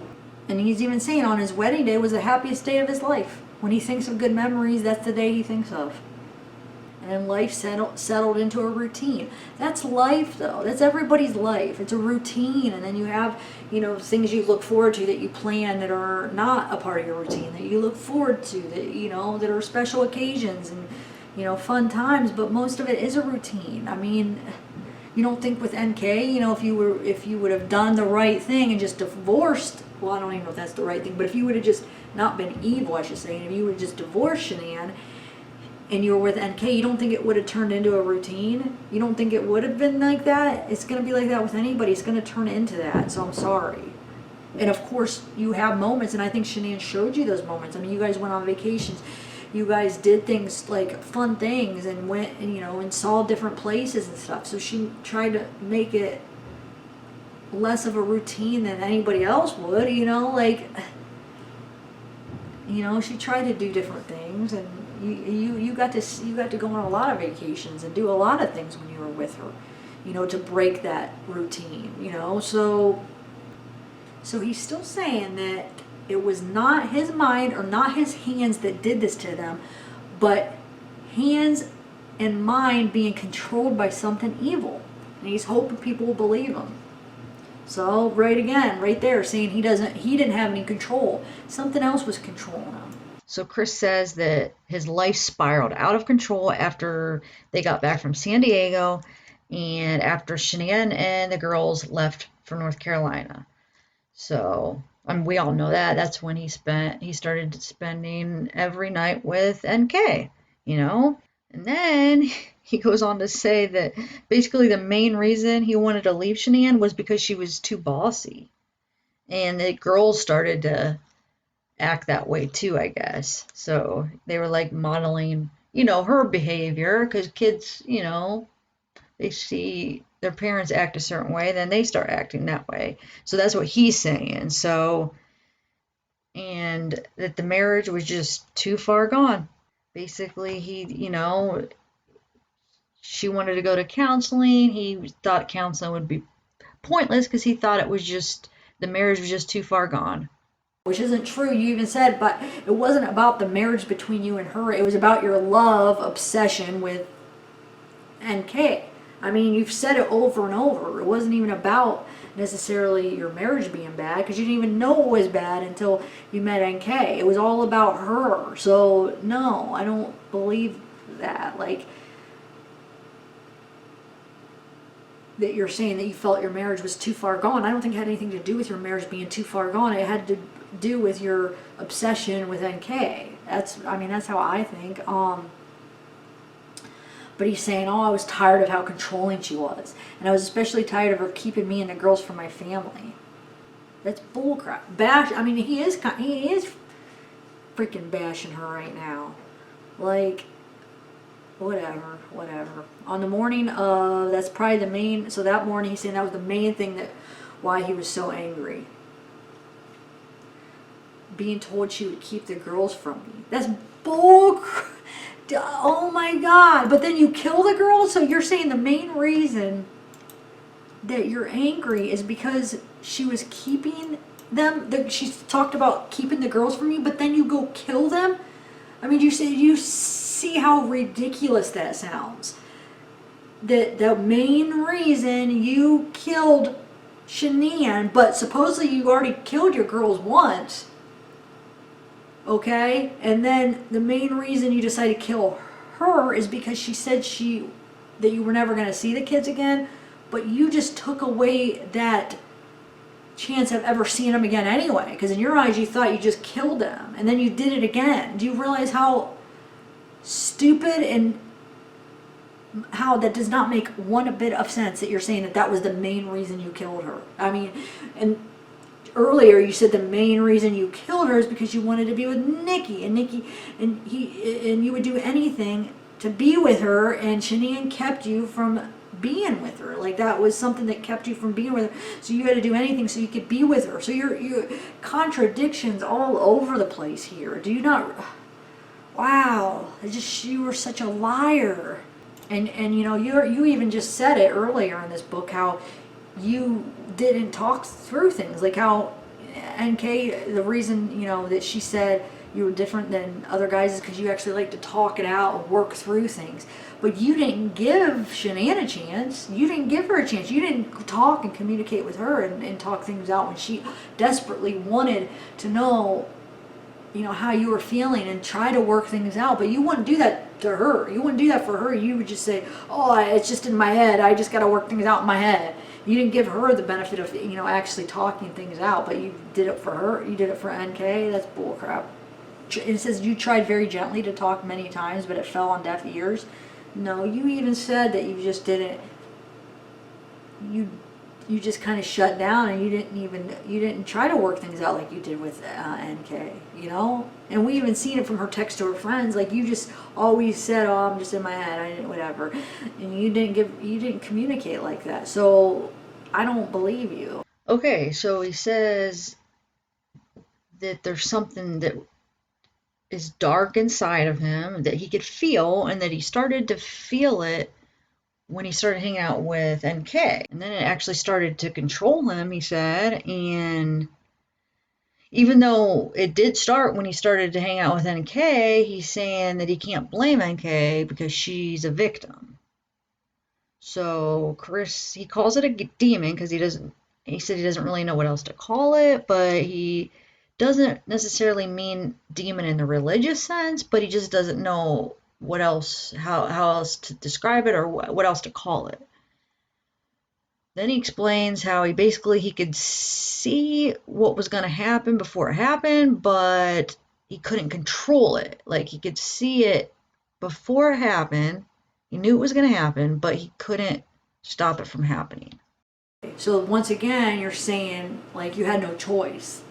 And he's even saying on his wedding day was the happiest day of his life. When he thinks of good memories, that's the day he thinks of. And then life settled into a routine. That's life, though. That's everybody's life. It's a routine. And then you have, you know, things you look forward to that you plan that are not a part of your routine, that you look forward to, that, you know, that are special occasions. And, fun times, but most of it is a routine. I mean, you don't think with NK, if you would have done the right thing and just divorced, well, I don't even know if that's the right thing, but if you would have just not been evil, I should say, and if you would have just divorced Shanann and you were with NK, you don't think it would have turned into a routine? You don't think it would have been like that? It's going to be like that with anybody. It's going to turn into that, so I'm sorry. And of course, you have moments, and I think Shanann showed you those moments. I mean, you guys went on vacations. You guys did things like fun things and went and saw different places and stuff. So she tried to make it less of a routine than anybody else would, she tried to do different things, and you got to go on a lot of vacations and do a lot of things when you were with her, to break that routine, so he's still saying that it was not his mind or not his hands that did this to them, but hands and mind being controlled by something evil. And he's hoping people will believe him. So right there, saying he didn't have any control. Something else was controlling him. So Chris says that his life spiraled out of control after they got back from San Diego and after Shanann and the girls left for North Carolina. So we all know that. That's when he started spending every night with NK, And then he goes on to say that basically the main reason he wanted to leave Shanann was because she was too bossy. And the girls started to act that way too, I guess. So they were like modeling, her behavior, because kids, they see their parents act a certain way, then they start acting that way. So that's what he's saying. So, and that the marriage was just too far gone. Basically, she wanted to go to counseling. He thought counseling would be pointless because he thought the marriage was just too far gone. Which isn't true. You even said, but it wasn't about the marriage between you and her. It was about your love obsession with NK. I mean, you've said it over and over. It wasn't even about necessarily your marriage being bad, because you didn't even know it was bad until you met NK. It was all about her. So, no, I don't believe that. That you're saying that you felt your marriage was too far gone. I don't think it had anything to do with your marriage being too far gone. It had to do with your obsession with NK. That's how I think. But he's saying, I was tired of how controlling she was. And I was especially tired of her keeping me and the girls from my family. That's bullcrap. He is freaking bashing her right now. Whatever. On the morning of, that's probably that morning he's saying that was the main thing why he was so angry. Being told she would keep the girls from me. That's bullcrap. Oh my God. But then you kill the girls? So you're saying the main reason that you're angry is because she was keeping them? She talked about keeping the girls from you, but then you go kill them? You see how ridiculous that sounds. The main reason you killed Shanann, but supposedly you already killed your girls once. Okay? And then the main reason you decided to kill her is because she said that you were never going to see the kids again, but you just took away that chance of ever seeing them again anyway, because in your eyes you thought you just killed them, and then you did it again. Do you realize how stupid and how that does not make one bit of sense that you're saying that was the main reason you killed her? And earlier you said the main reason you killed her is because you wanted to be with Nikki, and you would do anything to be with her, and Jeanine kept you from being with her. That was something that kept you from being with her, so you had to do anything so you could be with her. So you're contradictions all over the place here. Do you not? Wow, you were such a liar. And you even just said it earlier in this book, how you didn't talk through things, like how NK, the reason that she said you were different than other guys is because you actually like to talk it out and work through things. But you didn't give Shanann a chance. You didn't give her a chance. You didn't talk and communicate with her and talk things out when she desperately wanted to know you know, how you were feeling and try to work things out. But you wouldn't do that to her. You wouldn't do that for her. You would just say, oh, it's just in my head. I just got to work things out in my head. You didn't give her the benefit of, you know, actually talking things out, but you did it for her. You did it for NK. That's bullcrap. It says you tried very gently to talk many times, but it fell on deaf ears. No, you even said that you just didn't. You just kind of shut down, and you didn't try to work things out like you did with NK, you know. And we even seen it from her text to her friends. Like, you just always said, "Oh, I'm just in my head. I didn't whatever," and you didn't communicate like that. So I don't believe you. Okay, so he says that there's something that is dark inside of him that he could feel, and that he started to feel it when he started hanging out with NK. And then it actually started to control him, he said. And even though it did start when he started to hang out with NK, he's saying that he can't blame NK because she's a victim. So Chris, he calls it a demon because he said he doesn't really know what else to call it, but he doesn't necessarily mean demon in the religious sense, but he just doesn't know what else, how else to describe it, or what else to call it. Then he explains how he could see what was going to happen before it happened, but he couldn't control it. Like, he could see it before it happened. He knew it was going to happen, but he couldn't stop it from happening. So once again, you're saying like you had no choice.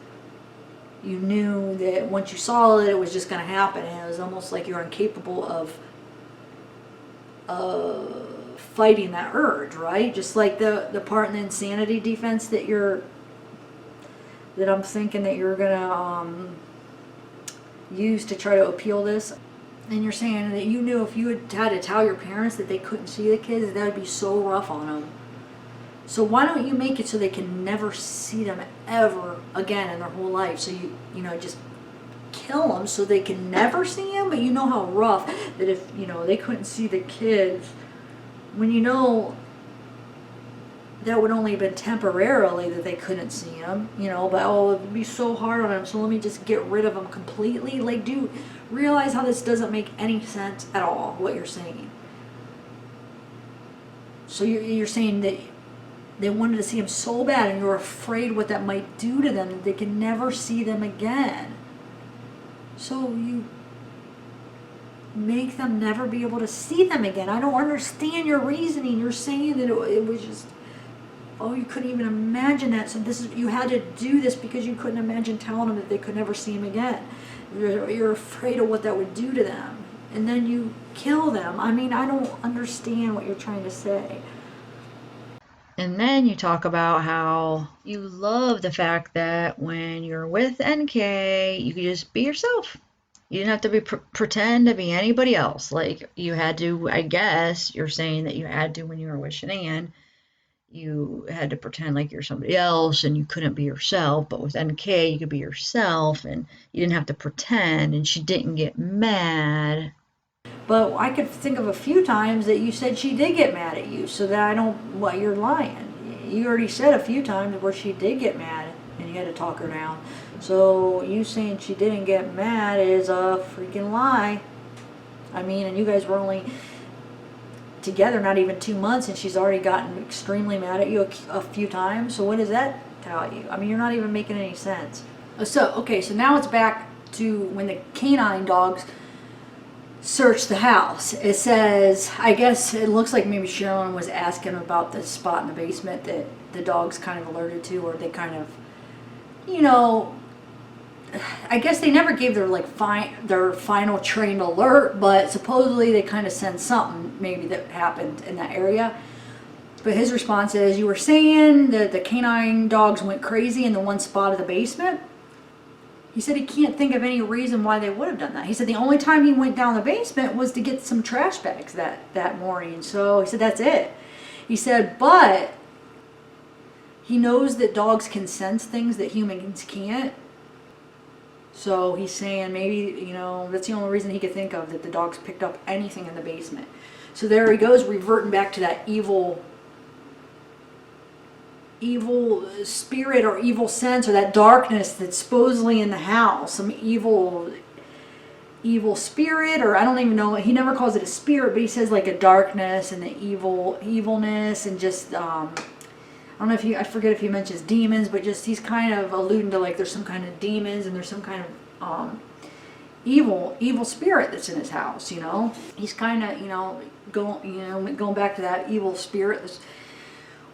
You knew that once you saw it, it was just going to happen, and it was almost like you're incapable of fighting that urge, right? Just like the part in the insanity defense that I'm thinking that you're gonna use to try to appeal this. And you're saying that you knew if you had to tell your parents that they couldn't see the kids, that would be so rough on them. So why don't you make it so they can never see them ever again in their whole life? So you know, just kill them so they can never see them. But you know how rough that if, you know, they couldn't see the kids, when you know that would only have been temporarily that they couldn't see them, you know, but oh, it would be so hard on them, so let me just get rid of them completely. Like, do you realize how this doesn't make any sense at all, what you're saying? So you're saying that they wanted to see them so bad, and you're afraid what that might do to them, that they can never see them again. So you make them never be able to see them again. I don't understand your reasoning. You're saying that it was just, oh, you couldn't even imagine that. So you had to do this because you couldn't imagine telling them that they could never see him again. You're afraid of what that would do to them. And then you kill them. I mean, I don't understand what you're trying to say. And then you talk about how you love the fact that when you're with NK, you can just be yourself. You didn't have to pretend to be anybody else. Like, you had to, I guess, you're saying that you had to when you were with Shanann. You had to pretend like you're somebody else and you couldn't be yourself. But with NK, you could be yourself and you didn't have to pretend, and she didn't get mad. But I could think of a few times that you said she did get mad at you, so that I don't, well, you're lying. You already said a few times where she did get mad and you had to talk her down. So you saying she didn't get mad is a freaking lie. I mean, and you guys were only together not even 2 months, and she's already gotten extremely mad at you a few times. So what does that tell you? I mean, you're not even making any sense. So, okay, so now it's back to when the canine dogs search the house. It says, I guess it looks like maybe Sherilyn was asking about the spot in the basement that the dogs kind of alerted to, or they kind of, you know, I guess they never gave their their final trained alert, but supposedly they kind of sensed something maybe that happened in that area. But his response is, you were saying that the canine dogs went crazy in the one spot of the basement. He said he can't think of any reason why they would have done that. He said the only time he went down the basement was to get some trash bags that morning. So he said that's it. He said, but he knows that dogs can sense things that humans can't. So he's saying maybe, you know, that's the only reason he could think of, that the dogs picked up anything in the basement. So there he goes, reverting back to that evil evil spirit or evil sense, or that darkness that's supposedly in the house, some evil spirit, or I don't even know, he never calls it a spirit, but he says like a darkness and the evilness, and just I don't know if I forget if he mentions demons, but just he's kind of alluding to like there's some kind of demons and there's some kind of evil spirit that's in his house. He's kind of going back to that evil spirit that's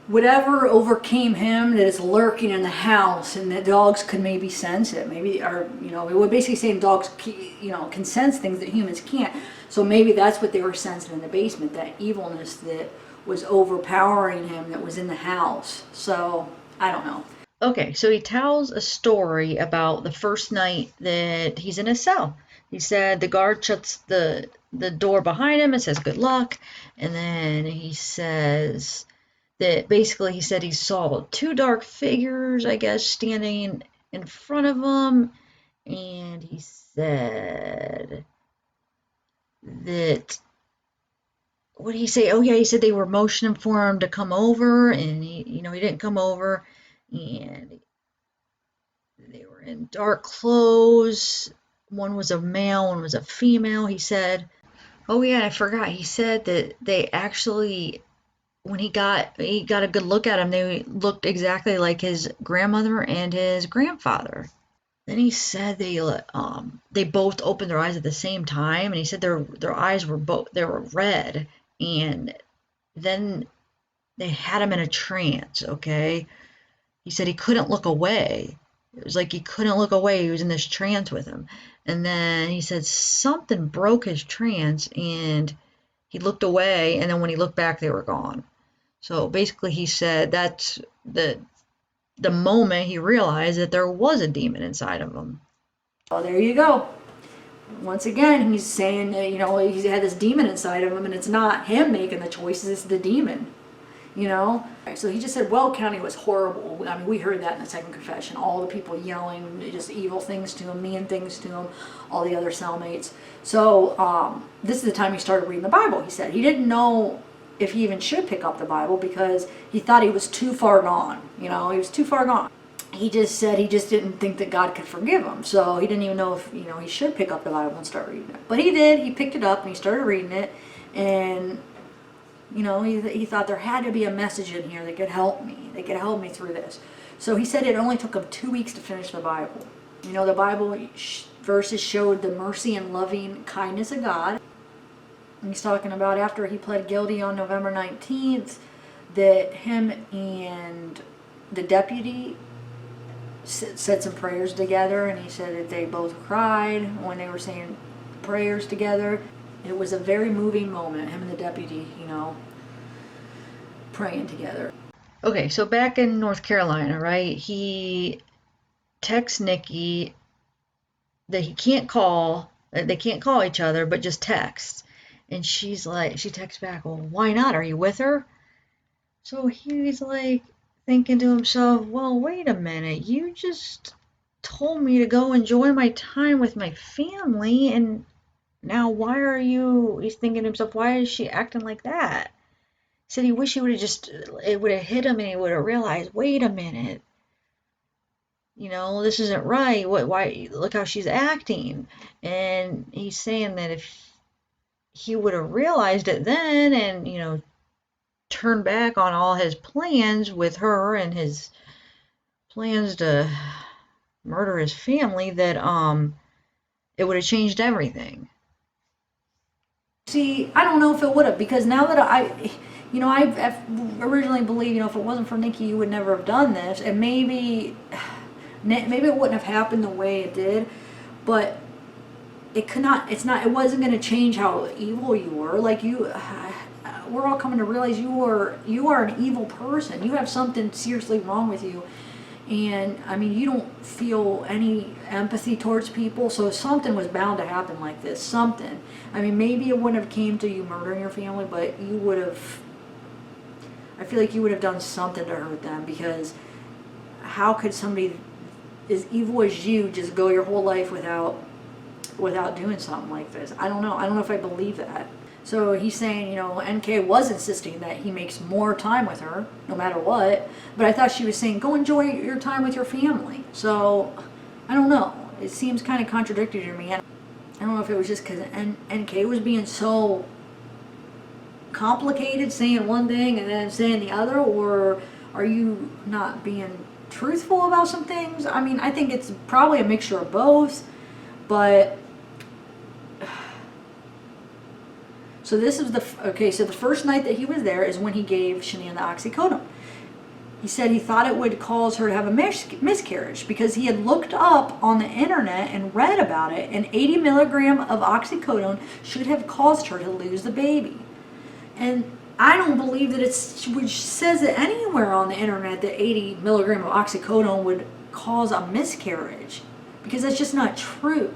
whatever overcame him, that is lurking in the house, and that dogs could maybe sense it, it would basically say dogs can sense things that humans can't. So maybe that's what they were sensing in the basement, that evilness that was overpowering him, that was in the house. So I don't know. Okay, so he tells a story about the first night that he's in his cell. He said the guard shuts the door behind him and says good luck, and then he says that basically he said he saw two dark figures, I guess, standing in front of him, and he said that, what did he say? Oh yeah, he said they were motioning for him to come over, and he didn't come over, and they were in dark clothes. One was a male, one was a female, he said. Oh yeah, I forgot. He said that they actually, when he got a good look at him, they looked exactly like his grandmother and his grandfather. Then he said they both opened their eyes at the same time, and he said their eyes were red, and then they had him in a trance. Okay, he said he couldn't look away. It was like he couldn't look away. He was in this trance with him, and then he said something broke his trance, and he looked away, and then when he looked back, they were gone. So basically, he said that's the moment he realized that there was a demon inside of him. Oh, there you go. Once again, he's saying that, he's had this demon inside of him, and it's not him making the choices, it's the demon. So he just said Weld County was horrible. I mean, we heard that in the second confession. All the people yelling just evil things to him, mean things to him, all the other cellmates. So this is the time he started reading the Bible. He said he didn't know if he even should pick up the Bible because he thought he was too far gone. He was too far gone. He just said he just didn't think that God could forgive him. So he didn't even know if, he should pick up the Bible and start reading it. But he did. He picked it up and he started reading it. And he thought there had to be a message in here that could help me. That could help me through this. So he said it only took him 2 weeks to finish the Bible. The Bible verses showed the mercy and loving kindness of God. And he's talking about after he pled guilty on November 19th, that him and the deputy said some prayers together, and he said that they both cried when they were saying prayers together. It was a very moving moment, him and the deputy, praying together. Okay, so back in North Carolina, right, he texts Nikki that they can't call each other, but just text. And she texts back, well, why not? Are you with her? So he's like thinking to himself, well, wait a minute, you just told me to go enjoy my time with my family, and now he's thinking to himself, why is she acting like that? He said he wished it would have hit him and he would have realized, wait a minute, this isn't right. Why, look how she's acting. And he's saying that if he would have realized it then and, turned back on all his plans with her and his plans to murder his family, that it would have changed everything. See, I don't know if it would have, because now that I originally believed, if it wasn't for Nikki, you would never have done this, and maybe it wouldn't have happened the way it did, but it wasn't going to change how evil you were. Like we're all coming to realize you are an evil person. You have something seriously wrong with you. And I mean, you don't feel any empathy towards people, so something was bound to happen like this. Something. I mean, maybe it wouldn't have came to you murdering your family, but you would have. I feel like you would have done something to hurt them, because how could somebody as evil as you just go your whole life without doing something like this? I don't know. I don't know if I believe that. So he's saying, you know, NK was insisting that he makes more time with her, no matter what. But I thought she was saying, go enjoy your time with your family. So, I don't know. It seems kind of contradictory to me. I don't know if it was just because NK was being so complicated, saying one thing and then saying the other, or are you not being truthful about some things? I mean, I think it's probably a mixture of both, but so this is so the first night that he was there is when he gave Shanann the oxycodone. He said he thought it would cause her to have a miscarriage because he had looked up on the internet and read about it, and 80 milligram of oxycodone should have caused her to lose the baby. And I don't believe that which says it anywhere on the internet that 80 milligram of oxycodone would cause a miscarriage, because that's just not true.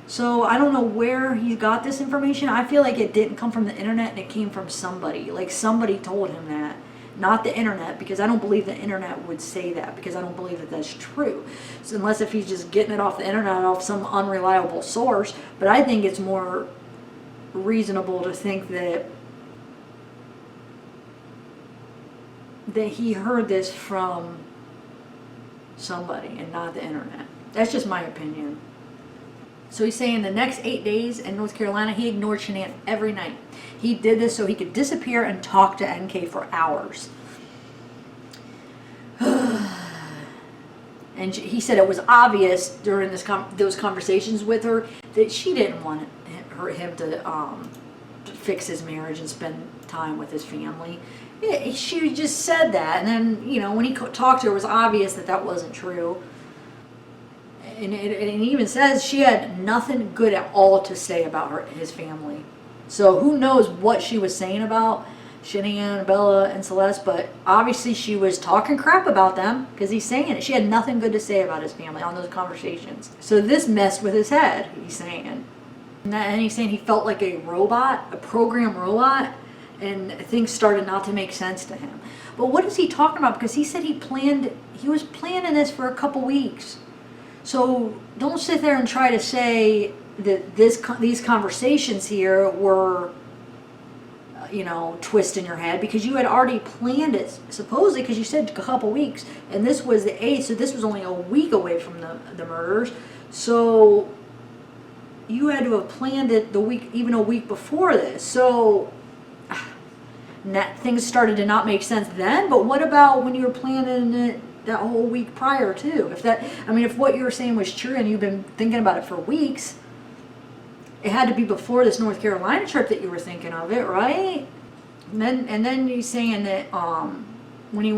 So I don't know where he got this information. I feel like it didn't come from the internet and it came from somebody. Like somebody told him that, not the internet, because I don't believe the internet would say that, because I don't believe that that's true. So unless if he's just getting it off the internet, off some unreliable source. But I think it's more reasonable to think that he heard this from somebody and not the internet. That's just my opinion. So he's saying the next 8 days in North Carolina, he ignored Shanann every night. He did this so he could disappear and talk to NK for hours. And he said it was obvious during those conversations with her that she didn't want him to fix his marriage and spend time with his family. She just said that, and then, you know, when he talked to her, it was obvious that that wasn't true. And it even says she had nothing good at all to say about his family. So who knows what she was saying about Shanann, Bella, and Celeste, but obviously she was talking crap about them, because he's saying it. She had nothing good to say about his family on those conversations. So this messed with his head, he's saying. And he's saying he felt like a robot, a program robot, and things started not to make sense to him. But what is he talking about? Because he said he was planning this for a couple weeks. So don't sit there and try to say that these conversations here were, you know, twisting your head, because you had already planned it, supposedly, because you said a couple weeks, and this was the 8th, so this was only a week away from the murders. So you had to have planned it even a week before this. So things started to not make sense then. But what about when you were planning it that whole week prior too? If what you were saying was true and you've been thinking about it for weeks, it had to be before this North Carolina trip that you were thinking of it, right? And then you're saying that when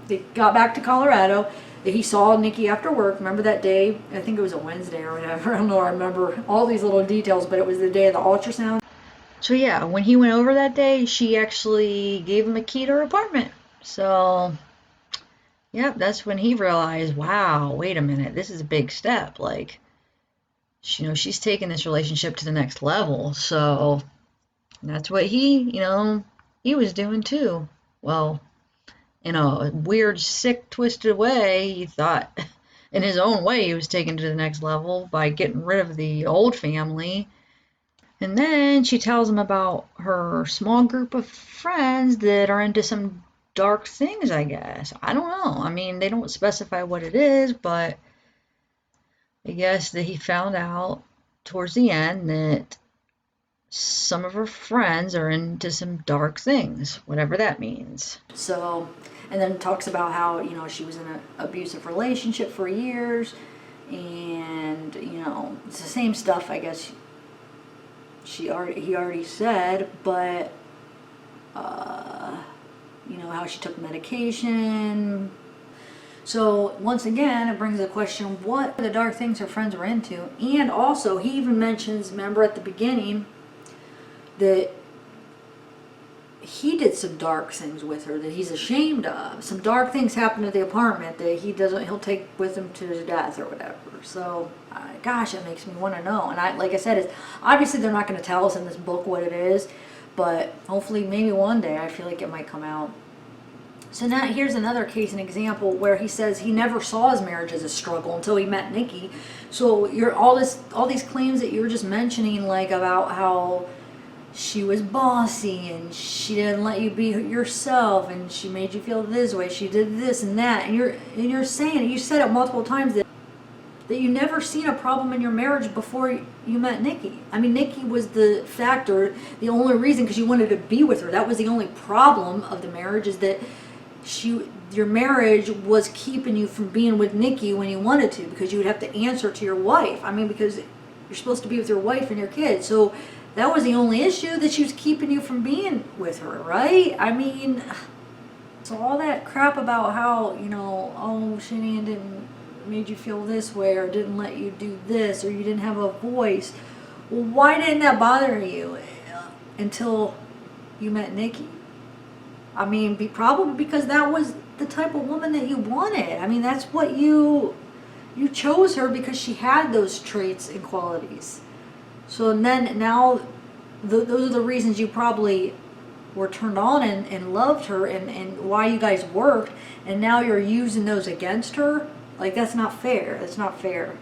they got back to Colorado, that he saw Nikki after work. Remember that day? I think it was a Wednesday or whatever. I don't know. I remember all these little details, but it was the day of the ultrasound. So yeah, when he went over that day, she actually gave him a key to her apartment. So yeah, that's when he realized, wow, wait a minute, this is a big step. Like, you know, she's taking this relationship to the next level. So that's what he was doing too. Well, in a weird, sick, twisted way, he thought in his own way he was taken to the next level by getting rid of the old family. And then she tells him about her small group of friends that are into some dark things, I guess. I don't know. I mean, they don't specify what it is, but I guess that he found out towards the end that some of her friends are into some dark things, whatever that means. So, and then talks about how, you know, she was in an abusive relationship for years, and, you know, it's the same stuff, I guess, he already said, but, you know, how she took medication. So, once again, it brings the question, what are the dark things her friends were into? And also, he even mentions, remember at the beginning, that he did some dark things with her that he's ashamed of. Some dark things happened at the apartment that he'll take with him to his death or whatever. So, gosh, it makes me want to know. And like I said, it's obviously they're not going to tell us in this book what it is, but hopefully maybe one day I feel like it might come out. So now here's another case, an example where he says he never saw his marriage as a struggle until he met Nikki. So all these claims that you're just mentioning, like about how she was bossy and she didn't let you be yourself and she made you feel this way, she did this and that, and you're saying it, you said it multiple times that you never seen a problem in your marriage before you met Nikki. I mean, Nikki was the factor, the only reason, because you wanted to be with her. That was the only problem of the marriage, is that your marriage was keeping you from being with Nikki when you wanted to, because you would have to answer to your wife. I mean, because you're supposed to be with your wife and your kids. So that was the only issue, that she was keeping you from being with her, right? I mean, so all that crap about how, you know, oh, Shanann didn't made you feel this way, or didn't let you do this, or you didn't have a voice. Well, why didn't that bother you until you met Nikki? I mean, probably because that was the type of woman that you wanted. I mean, that's what you chose her, because she had those traits and qualities. So then now those are the reasons you probably were turned on and loved her, and why you guys worked, and now you're using those against her. Like, that's not fair. That's not fair.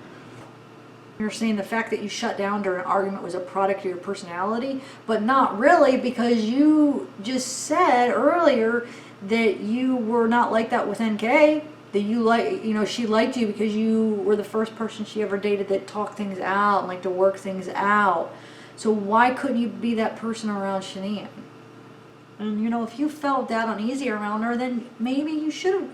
You're saying the fact that you shut down during an argument was a product of your personality, but not really, because you just said earlier that you were not like that with NK. That you like, you know, she liked you because you were the first person she ever dated that talked things out and liked to work things out. So why couldn't you be that person around Shanann? And, you know, if you felt that uneasy around her, then maybe you should have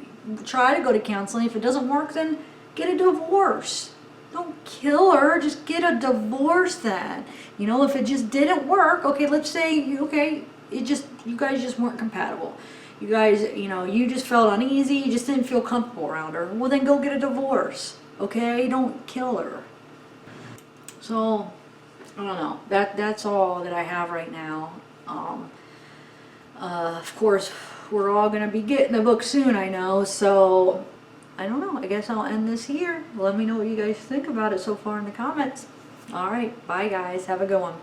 try to go to counseling. If it doesn't work, then get a divorce. Don't kill her, just get a divorce then. You know, if it just didn't work, okay, let's say, okay, you guys just weren't compatible. You guys, you know, you just felt uneasy, you just didn't feel comfortable around her. Well, then go get a divorce, okay? Don't kill her. So, I don't know. That's all that I have right now. Of course, we're all going to be getting the book soon, I know, so I don't know. I guess I'll end this here. Let me know what you guys think about it so far in the comments. All right, bye guys. Have a good one.